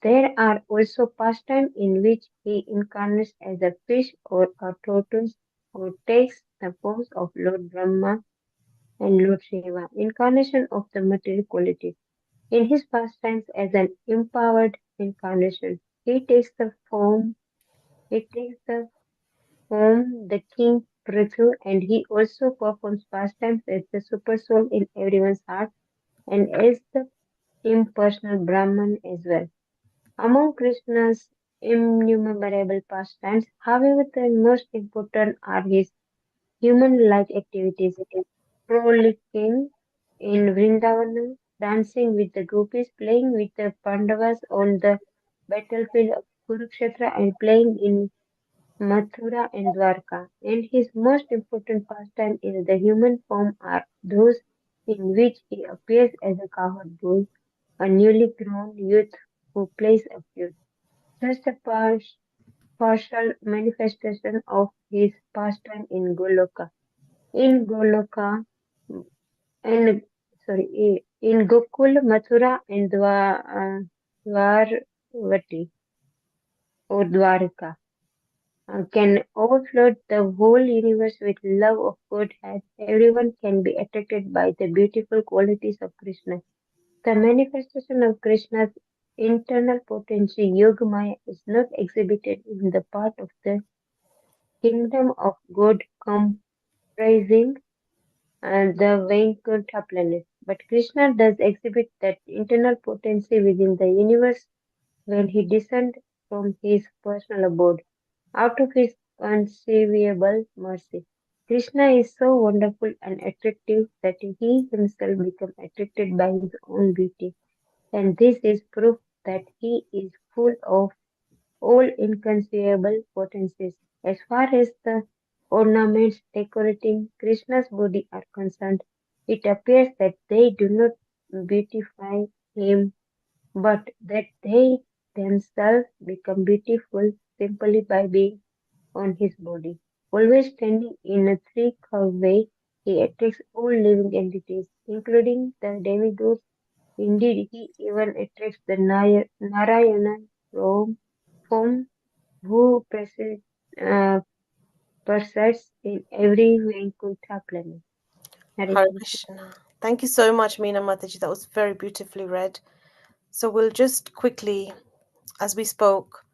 There are also pastimes in which he incarnates as a fish or a tortoise or takes the forms of Lord Brahma and Lord Shiva, incarnation of the material qualities. In his pastimes as an empowered incarnation, he takes the form, he takes the the king Prithu, and he also performs pastimes as the super soul in everyone's heart and as the impersonal Brahman as well. Among Krishna's innumerable pastimes, however, the most important are his human-like activities, frolicking in Vrindavana, dancing with the gopis, playing with the Pandavas on the battlefield of Kurukshetra, and playing in Mathura and Dwarka. And his most important pastime in the human form are those in which he appears as a cowherd boy, a newly grown youth who plays a flute. Just a partial manifestation of his pastime in Goloka. In Goloka, and in Gokul, Mathura, and Dwarvati or Dwarka can overflow the whole universe with love of God, as everyone can be attracted by the beautiful qualities of Krishna. The manifestation of Krishna's internal potency, Yogamaya, is not exhibited in the part of the kingdom of God comprising the Vaikuntha planet. But Krishna does exhibit that internal potency within the universe when he descends from his personal abode, out of his conceivable mercy. Krishna is so wonderful and attractive that he himself becomes attracted by his own beauty, and this is proof that he is full of all inconceivable potencies. As far as the ornaments decorating Krishna's body are concerned, it appears that they do not beautify him, but that they themselves become beautiful simply by being on his body. Always standing in a three-curved way, he attracts all living entities, including the demigods. Indeed, he even attracts the Narayana from who uh, persists in every Vaikuntha planet. Hare Hare Krishna. Krishna. Thank you so much, Meena Mataji. That was very beautifully read. So we'll just quickly, as we spoke,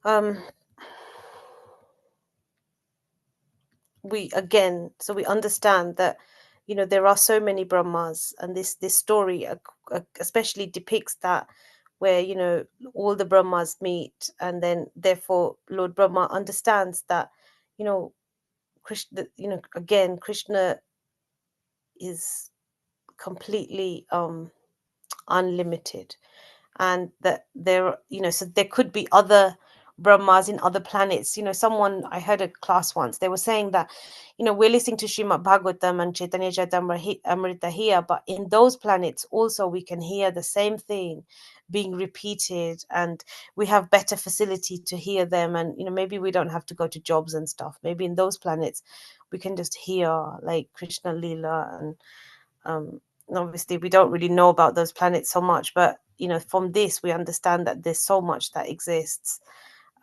um, we understand that there are so many Brahmas, and this story especially depicts that, where all the Brahmas meet, and then therefore Lord Brahma understands that you know Krishna, again, Krishna is completely unlimited, and that there, so there could be other Brahmas in other planets. Someone, I heard a class once, they were saying that we're listening to Srimad Bhagavatam and Chaitanya Amrita here, but in those planets also we can hear the same thing being repeated, and we have better facility to hear them, and maybe we don't have to go to jobs and stuff. Maybe in those planets we can just hear like Krishna Lila, um, and obviously we don't really know about those planets so much, but from this we understand that there's so much that exists.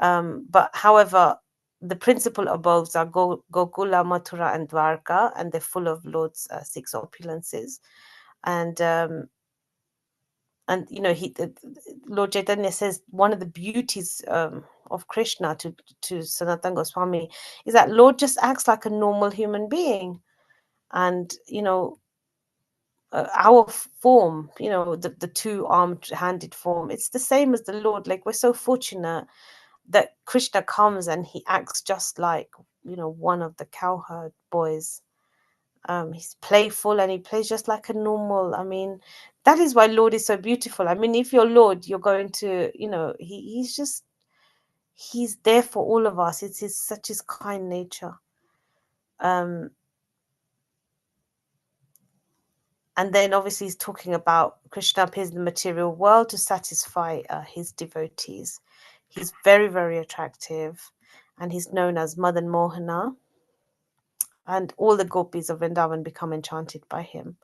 But however, the principal abodes are Gokula, Mathura, and Dwarka, and they're full of Lord's six opulences. And Lord Chaitanya says one of the beauties of Krishna to Sanatana Goswami is that Lord just acts like a normal human being, and our form, the two-armed handed form, it's the same as the Lord. Like, we're so fortunate that Krishna comes and he acts just like one of the cowherd boys. He's playful and he plays just like a normal. I mean, that is why Lord is so beautiful. I mean, if you're Lord, you're going to he's just he's there for all of us. It's such his kind nature. Um, and then obviously he's talking about Krishna appears in the material world to satisfy his devotees. He's very, very attractive, and he's known as Madan Mohana. And all the gopis of Vrindavan become enchanted by him.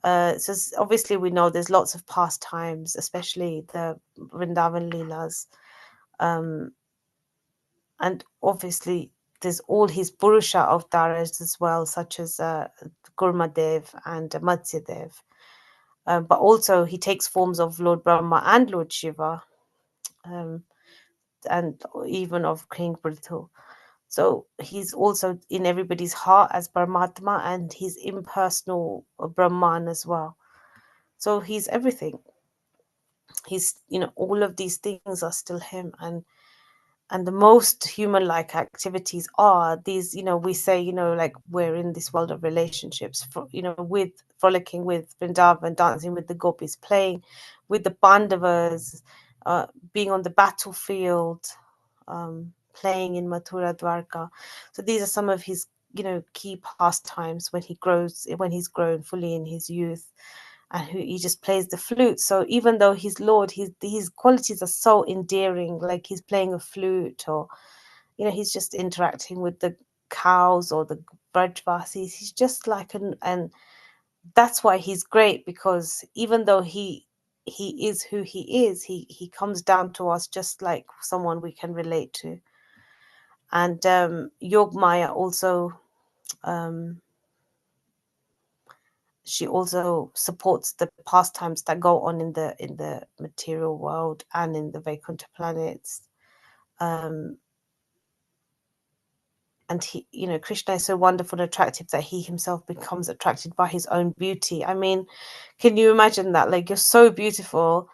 So obviously we know there's lots of pastimes, especially the Vrindavan Leelas. And obviously there's all his Purusha avatars as well, such as Gurmadev and Matsyadev. But also he takes forms of Lord Brahma and Lord Shiva, and even of King Prithu. So he's also in everybody's heart as Paramatma, and he's impersonal Brahman as well. So he's everything. He's, all of these things are still him. And the most human-like activities are these, we say, like we're in this world of relationships, with frolicking with Vrindavan, dancing with the gopis, playing with the Pandavas, being on the battlefield, playing in Mathura, Dwarka. So these are some of his, key pastimes when he's grown fully in his youth. And he just plays the flute. So even though he's Lord, his qualities are so endearing. Like he's playing a flute, or he's just interacting with the cows or the Brajvasis. He's just like and that's why he's great, because even though he is who he is, he comes down to us just like someone we can relate to. And Yogmaya also, she also supports the pastimes that go on in the material world and in the Vaikuntha planets. And he, Krishna is so wonderful and attractive that he himself becomes attracted by his own beauty. I mean, can you imagine that? Like, you're so beautiful,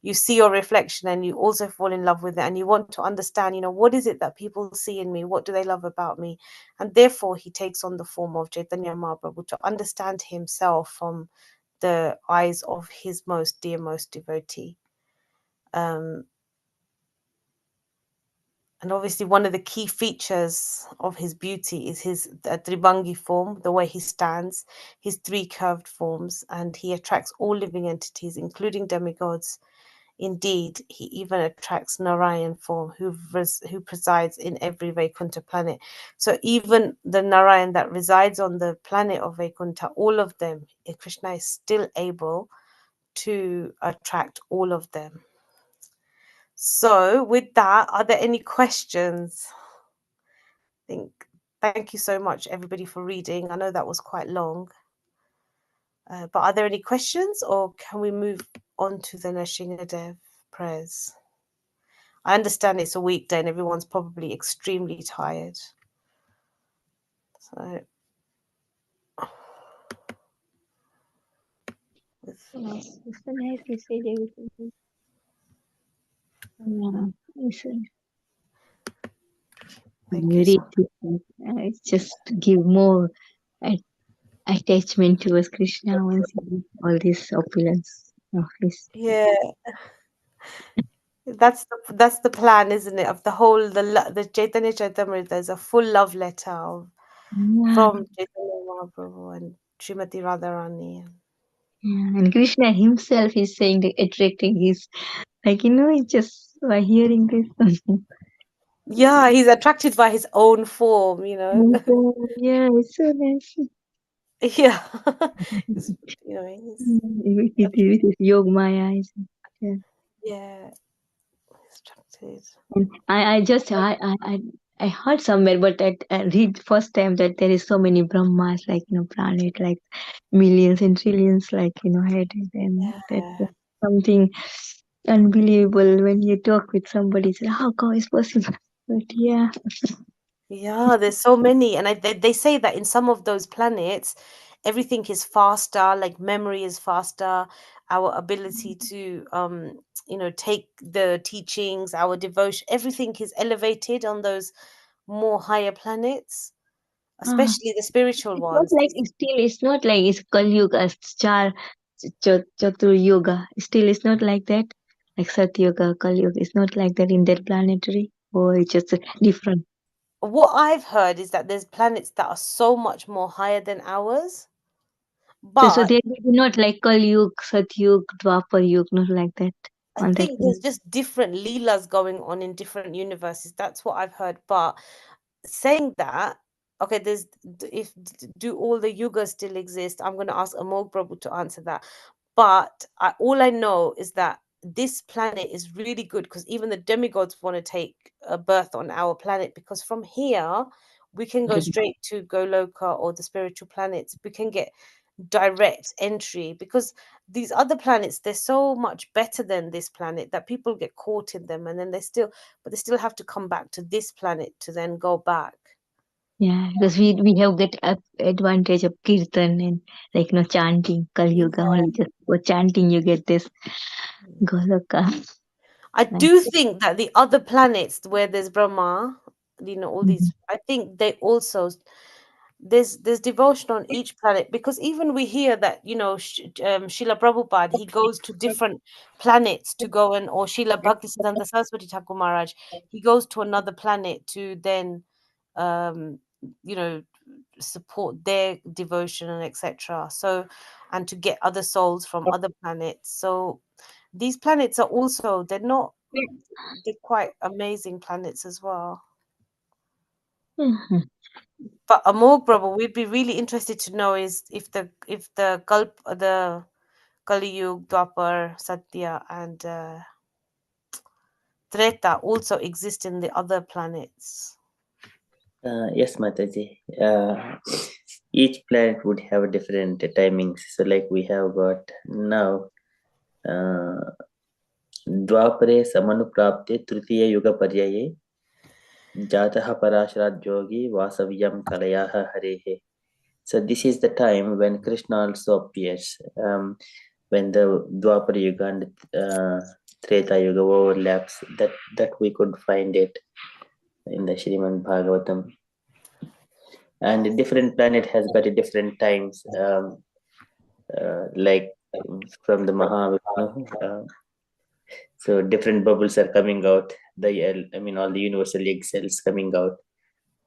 you see your reflection and you also fall in love with it, and you want to understand, what is it that people see in me? What do they love about me? And therefore he takes on the form of Chaitanya Mahaprabhu to understand himself from the eyes of his most dearmost devotee. And obviously one of the key features of his beauty is his Tribangi form, the way he stands, his three curved forms, and he attracts all living entities, including demigods. Indeed, he even attracts Narayan form, who presides in every Vaikuntha planet. So even the Narayan that resides on the planet of Vaikuntha, all of them, Krishna is still able to attract all of them. So with that, are there any questions? Thank you so much, everybody, for reading. I know that was quite long. But are there any questions, or can we move on to the Nrsimhadev prayers? I understand it's a weekday and everyone's probably extremely tired. So Yes, it's so nice you said everything. Listen. thank you Very so much. different. It's just give more attachment towards Krishna once you get all this opulence of his. Yeah, that's the plan, isn't it? Of the whole the Chaitanya Charitamrita. There's a full love letter Yeah, from Chaitanya Mahaprabhu and Srimati Radharani. yeah. And Krishna himself is saying that attracting his, like, it's just by hearing this. Yeah, he's attracted by his own form, Yeah, it's so nice. Yeah. He's, he's With his yoga Maya. Yeah. yeah, he's attracted. And I just I heard somewhere, but I read first time that there is so many Brahmas, like planet, like millions and trillions, like had it, and that Yeah. was something unbelievable when you talk with somebody. Say, how come it's possible? But yeah, Yeah, there's so many. And they say that in some of those planets, everything is faster, like memory is faster, our ability to take the teachings, our devotion, everything is elevated on those more higher planets, uh, especially the spiritual it's not ones. like still. It's not like it's Kali Yuga, Char Chatur Yoga. Still, it's not like that. Like Sat Yoga, Kali Yoga. It's not like that in their planetary. or it's just different? What I've heard is that there's planets that are so much more higher than ours, So but they will be not like Kali Yug, Satyug, Dwapar Yug, not like that I on that think one. there's just different leelas going on in different universes. That's what I've heard. But saying that, okay, do all the yugas still exist? I'm going to ask Amol Prabhu to answer that. But all I know is that this planet is really good because even the demigods want to take a birth on our planet, because from here we can go straight to Goloka or the spiritual planets. We can get direct entry because these other planets, they're so much better than this planet that people get caught in them, and then they still have to come back to this planet to then go back. Yeah, because we have get advantage of kirtan and like chanting Kali Yuga only just for chanting you get this Goloka. I Nice. do think that the other planets where there's Brahma, all Mhm. these, I think they also, there's devotion on each planet, because even we hear that Srila Prabhupada, he goes to different planets to go, and or Srila Bhaktisiddhanta Saraswati Thakur Maharaj, he goes to another planet to then um you know support their devotion and etc. So, and to get other souls from other planets. So these planets are also, they're quite amazing planets as well. Mhm. But Amol Prabhu, we'd be really interested to know is the Kali Yuga, Dwapar, Satya, and Treta also exist in the other planets. Yes, Mataji. Each planet would have different timings. So, like we have got now, द्वापरे समानुप्राप्ते तृतीय युग पर्याये जातः पराशरात् योगी वासव्यं कलयाः हरेः. So this is the time when Krishna also appears. When the Dwapara Yuga and Treta Yuga overlaps, that we could find it in the Srimad Bhagavatam. And different planet has got a different times, like from the Mahavishnu. So different bubbles are coming out. All the universal egg cells coming out,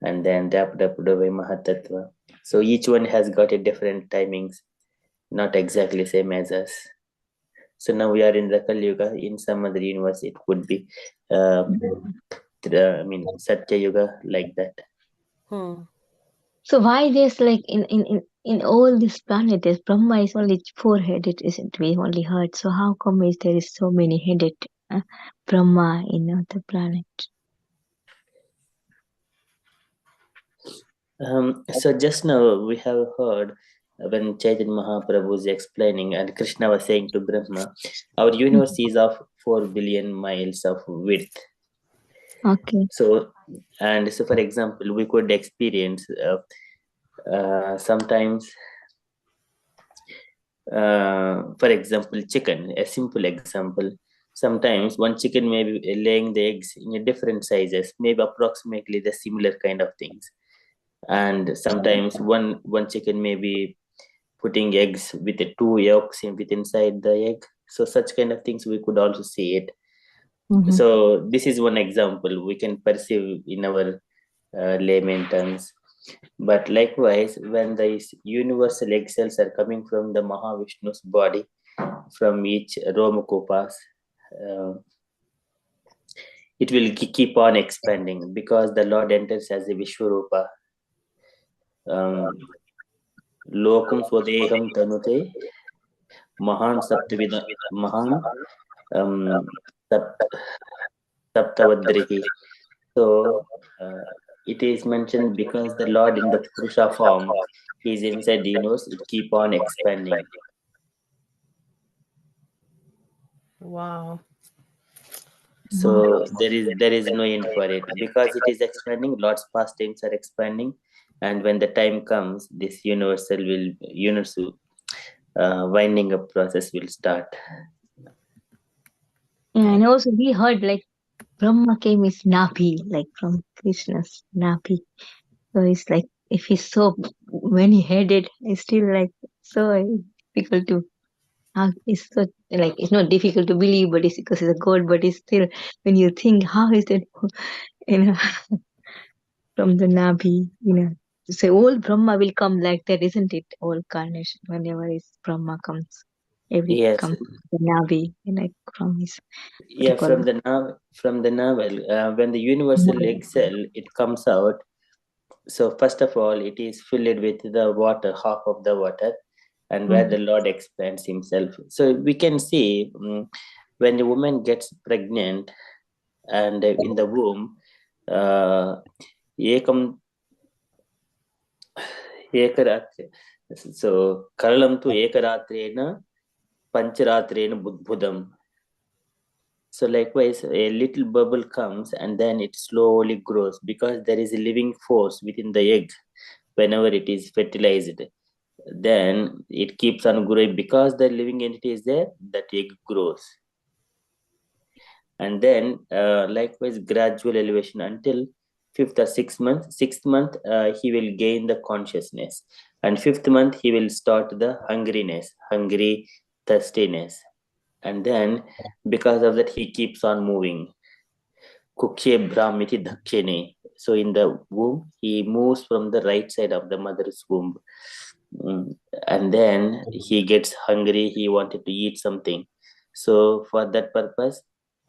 and then wrapped up by Mahatattva. So each one has got a different timings, not exactly same as us. So now we are in the Kali Yuga. In some other universe, it could be, Satya Yuga, like that. So why there's like in all these planets, Brahma is only four-headed, isn't we only heard? So how come is there is so many headed uh, Brahma in other planet? So just now we have heard when Chaitanya Mahaprabhu was explaining, and Krishna was saying to Brahma, our universe is of 4 billion miles of width. Okay. So for example, we could experience sometimes, for example, chicken, a simple example. Sometimes one chicken may be laying the eggs in a different sizes, maybe approximately the similar kind of things. And sometimes one chicken may be putting eggs with the two yolks inside the egg. So such kind of things we could also see it. Mhm. So this is one example we can perceive in our layman terms. But likewise, when these universal egg cells are coming from the Mahavishnu's body, from each Romakopas, uh, it will keep on expanding because the Lord enters as a Vishwarupa. Lokam Swadeham Tanute Mahan Saptavida Mahan Saptavadrihi. So it is mentioned because the Lord in the Purusha form is inside the universe, it keep on expanding. Wow. So there is no end for it because it is expanding. Lord's pastimes are expanding, and when the time comes, this universal winding up process will start. Yeah, and also we heard like Brahma came is Nabi, like from Krishna's Nabi. So it's like if he's so many headed, it's still like so difficult to it's so like it's not difficult to believe, but it's because it's a god. But it's still when you think how is that you know, from the Nabi, you know. So all Brahma will come like that, isn't it? All carnation, whenever is Brahma comes, every Yes, comes the Nabi, like from his what do you yeah, call it? from the novel, when the universal egg cell it comes out. So first of all, it is filled with the water, half of the water, and where the Lord expands Himself. So we can see when the woman gets pregnant and in the womb, ekam ekaratre. So karalam tu ekaratrena pancharatrena budbudam. So likewise, a little bubble comes and then it slowly grows because there is a living force within the egg whenever it is fertilized. Then it keeps on growing because the living entity is there, that egg grows. And then likewise gradual elevation until fifth or sixth month he will gain the consciousness, and fifth month he will start the hungry thirstiness, and then because of that he keeps on moving. Kukshe Brahmiti Dakshine. So in the womb, he moves from the right side of the mother's womb. And then he gets hungry, he wanted to eat something. So for that purpose,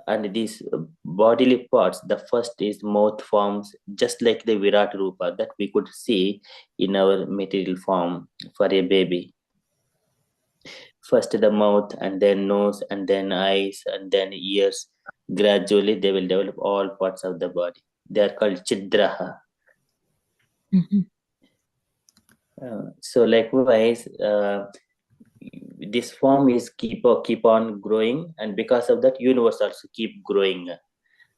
and these bodily parts, the first is mouth forms, just like the Virat Rupa that we could see in our material form for a baby. First the mouth, and then nose, and then eyes, and then ears. Gradually, they will develop all parts of the body. They are called chidraha. So likewise, this form is keep on growing, and because of that, universe also keep growing.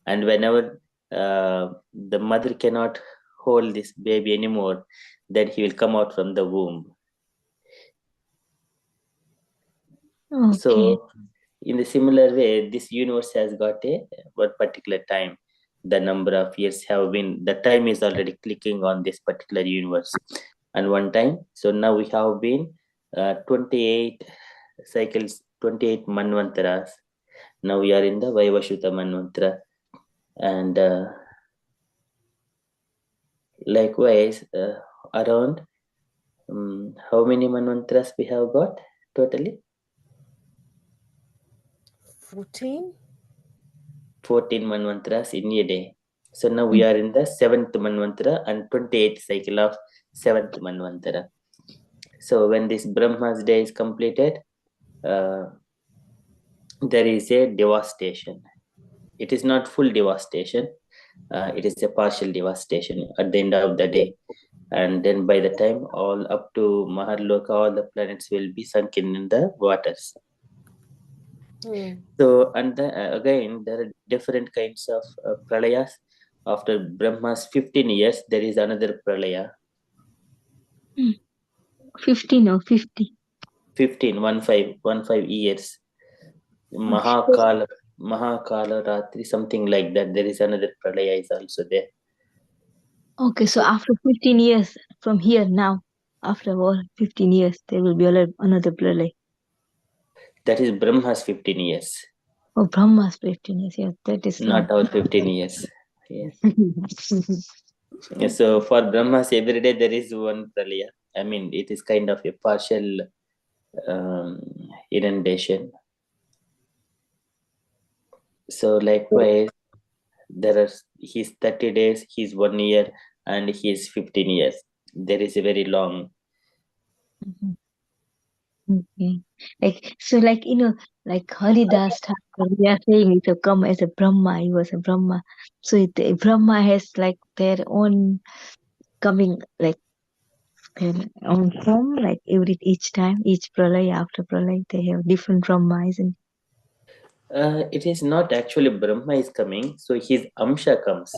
And whenever the mother cannot hold this baby anymore, then he will come out from the womb. Okay. So in the similar way, this universe has got a one particular time. The number of years have been, the time is already clicking on this particular universe. And one time, so now we have been 28 cycles, 28 manvantaras. Now we are in the Vaivashuta manvantara. And likewise, around how many manvantaras we have got totally? 14 manvantras in a day. So now we are in the 7th manvantara and 28th cycle of 7th manvantara. So when this Brahma's day is completed, there is a devastation. It is not full devastation. It is a partial devastation at the end of the day. And then by the time all up to Maharloka, all the planets will be sunken in the waters. So, and again, there are different kinds of pralayas. After Brahma's 15 years, there is another pralaya. 15 or 50? 15 years. Mahakala Ratri, something like that. There is another pralaya is also there. Okay, so after 15 years from here now, after all 15 years, there will be another pralay. That is Brahma's 15 years. Oh, Brahma's 15 years, yes, that is not our 15 years. Yes. So for Brahmas, every day there is one pralaya. I mean, it is kind of a partial inundation. So likewise, there are his 30 days, his 1 year, and his 15 years. There is a very long. Okay. Like so, like like Haridas Thakur, we are saying it will come as a Brahma. He was a Brahma. So Brahma has like their own coming, like their own form. Like each time, each pralay after pralay, they have different Brahma, isn't It is not actually Brahma is coming, so his Amsha comes.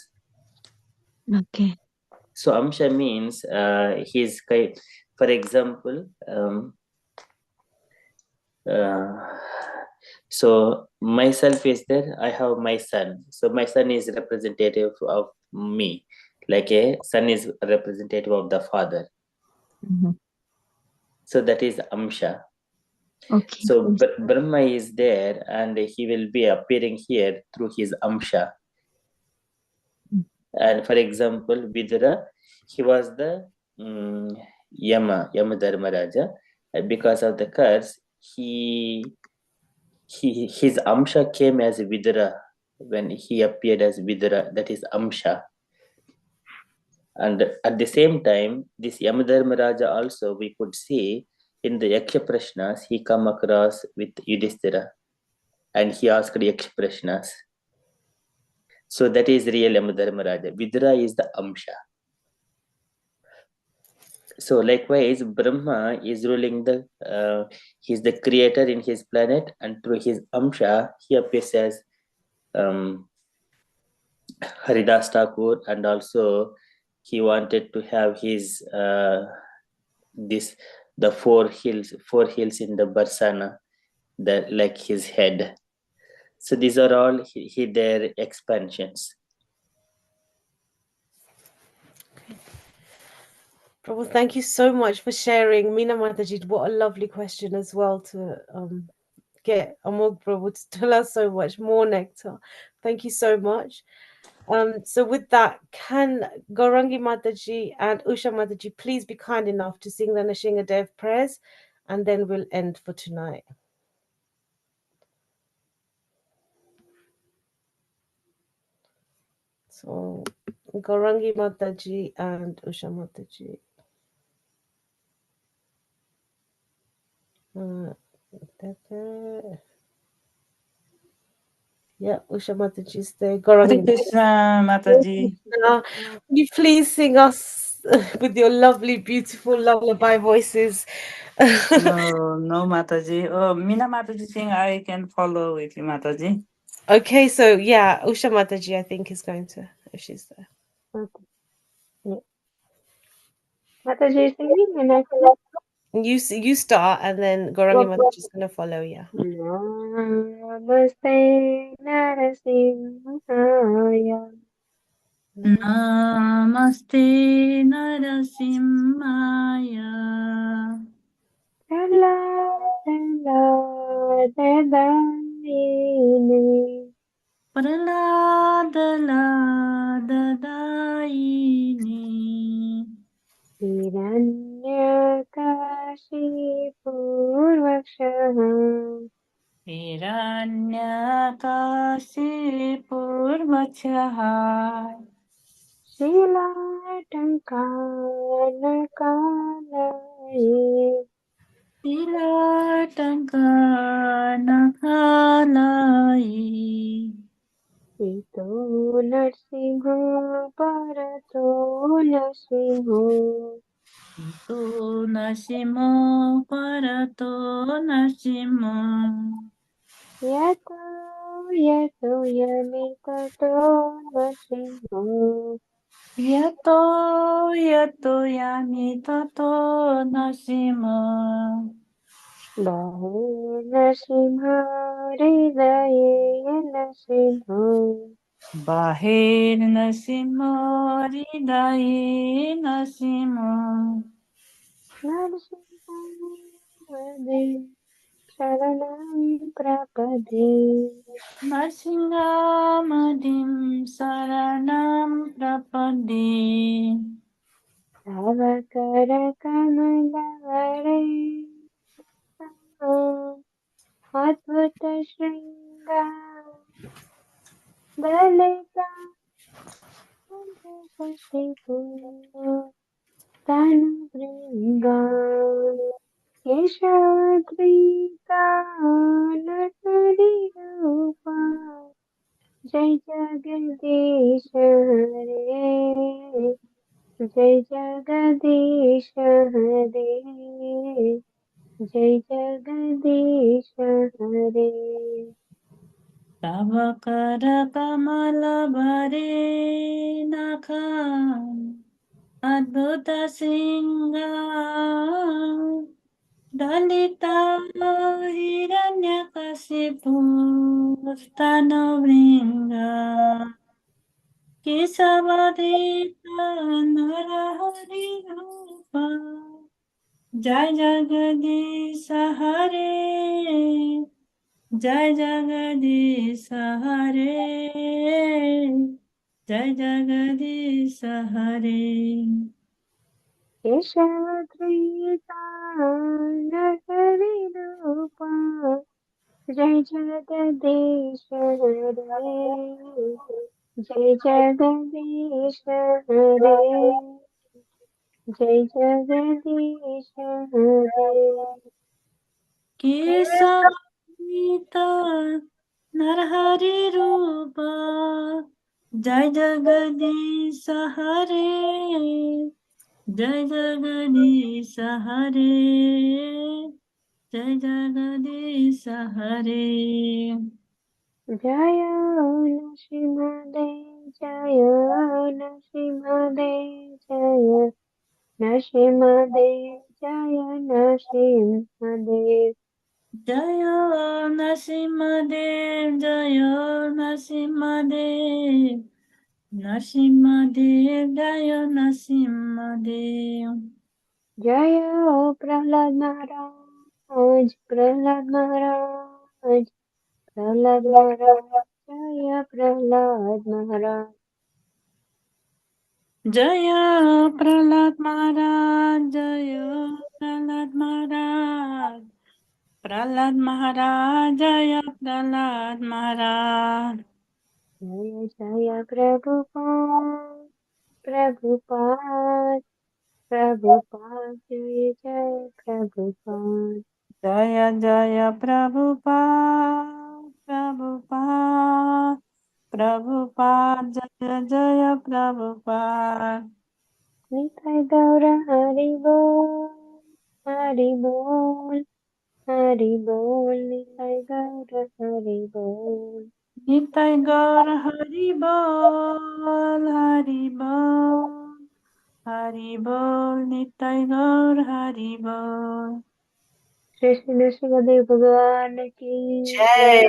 it? Okay. So Amsha means his kind. For example, so myself is there, I have my son, so my son is representative of me, like a son is representative of the father. So that is Amsha. Okay. So Brahma is there and he will be appearing here through his Amsha. And for example, Vidura, he was the Yama Dharmaraja. Because of the curse, his Amsha came as Vidura when he appeared as Vidura, that is Amsha. And at the same time, this Yamadharmaraja also we could see in the Yaksha Prashnas, he come across with Yudhishthira and he asked Yaksha Prashnas. So that is real Yamadharmaraja. Vidura is the Amsha. So likewise, Brahma is ruling he's the creator in his planet, and through his Amsha, he appears as Haridas Thakur, and also he wanted to have his the four hills in the Barsana, that like his head. So these are all their expansions. Prabhu, thank you so much for sharing. Meena Mataji, what a lovely question as well to get Amog Prabhu to tell us so much more nectar. Thank you so much. So with that, can Gaurangi Mataji and Usha Mataji please be kind enough to sing the Nashinga Dev prayers, and then we'll end for tonight. So Gaurangi Mataji and Usha Mataji. Yeah, Usha Mataji is there. Hare Krishna, Mataji. Will you please sing us with your lovely, beautiful lullaby voices? No, Mataji. Oh, Meena Mataji sing, I can follow with you, Mataji. Okay, so yeah, Usha Mataji, I think, is going to, if she's there. Okay. Yeah. Mataji is singing and I follow. You start, and then Gaurangi Mataji is going to follow, yeah. Namaste Narasimhaya. Namaste Narasimhaya. Praladayini. Praladayini. Hiranyakashipurvakshaha. Hiranyakashipurvakshaha. Shilatankanakalaye. Tilatankanakalaye. Ito Narsimha Parato Narsimho. Ito Nasimo Parato Nasimo. Yato Yato Yamitato Narsimho. Yato Yato Yamitato Nasimo. Bahe Narsimha Hridaye Narsimho. Bahir Nasimo Hridaye Nasimo. Narsimha Vade Sharanam Prapade. Narsingamadim Saranam Prapandi. Savakara Kamalare. Advaita Shringa Dalita Sashipu Tanu Bringa Keshatrika Natari Rupa Jai Jagadish Hare Jai Jagadish Hare Jai Jagadish Hare. Tavakara Kamala Bhare Nakha Adbhuta Singha Dalita Hiranyakasipu Stano Vringa Kesavadita Narahari Rupa Jai Jagadish Hare Jai Jagadish Hare जय जगदीश हरे केशवधृता नरहरि रूपा जय जगदीश हरे जय जगदीश हरे जय जगदीश हरे केशवनीता नरहरि रूप जय जगदीश हरे जय जगदीश हरे जय जगदीश हरे जय नरसिंहदेव जय नरसिंहदेव जय नरसिंहदेव जय नरसिंहदेव जय नरसिंहदेव जय नरसिंहदेव नरसिंहदेव जय नरसिंहदेव जय प्रहलाद महाराज प्रहलाद महाराज प्रहलाद महाराज जय प्रहलाद महाराज जय प्रहलाद महाराज जय प्रहलाद महाराज प्रहलाद महाराज जय प्रहलाद महाराज जय जय प्रभुपाद प्रभुपाद प्रभुपाद जय जय प्रभुपाद जय जय प्रभुपाद प्रभुपाद प्रभुपाद जय जय प्रभुपाद निताय गौर हरि बोल हरि बोल हरि बोल निताय गौर हरि बोल निताय गौर हरि बोल हरि बोल हरि बोल निताय गौर हरि बोल श्री श्री नरसिंहदेव भगवान की जय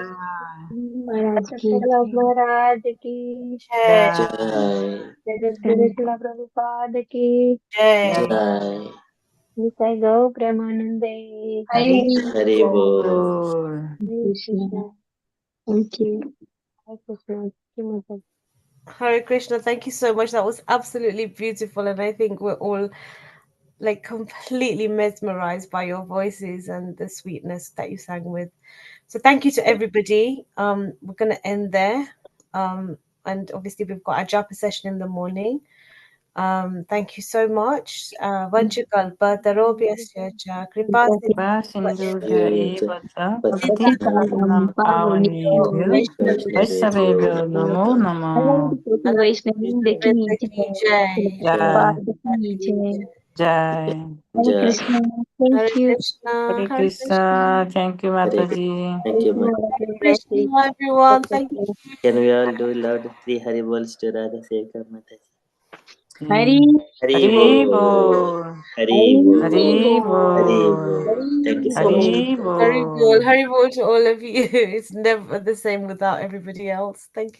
महाराज की महाराज की जय जय जगत शिला प्रभुपाद की जय जय निताय गौ प्रेमानंदे हरि हरि बोल बोल हरे कृष्ण Thank you. हरे कृष्ण की मदद Hare Krishna, thank you so much. That was absolutely beautiful, and I think we're all like completely mesmerized by your voices and the sweetness that you sang with. So thank you to everybody. We're gonna end there. And obviously we've got our japa session in the morning. Thank you so much. Vanchakalpa tarobhyasya cha kripa Sindhudhya Vata Patitanam Patitanam Pavanebhyo Pavanebhyo Vaishnavebhyo Namo Namo Alam Vaishnavi ki ki jai. jai. Jai Prabhupada ki jai. Jai Hare जय Krishna. Hare Thank you. Krishna, Hare Hare Krishna. Krishna. Thank you, Hare Mataji. Thank Thank you you, ma'am all of Hare you. Blessed. Krishna, everyone. Thank you. Can we all do love three Hari बोल्स to Radha Shekhar Mata ji Hari Hari Hari Bol Bol. Hari Hari Bol Hari Hari Bol. Bol thank you Hari so much Bol. Hari Haribol, Bol. Haribol to all of you. It's never the same without everybody else. Thank you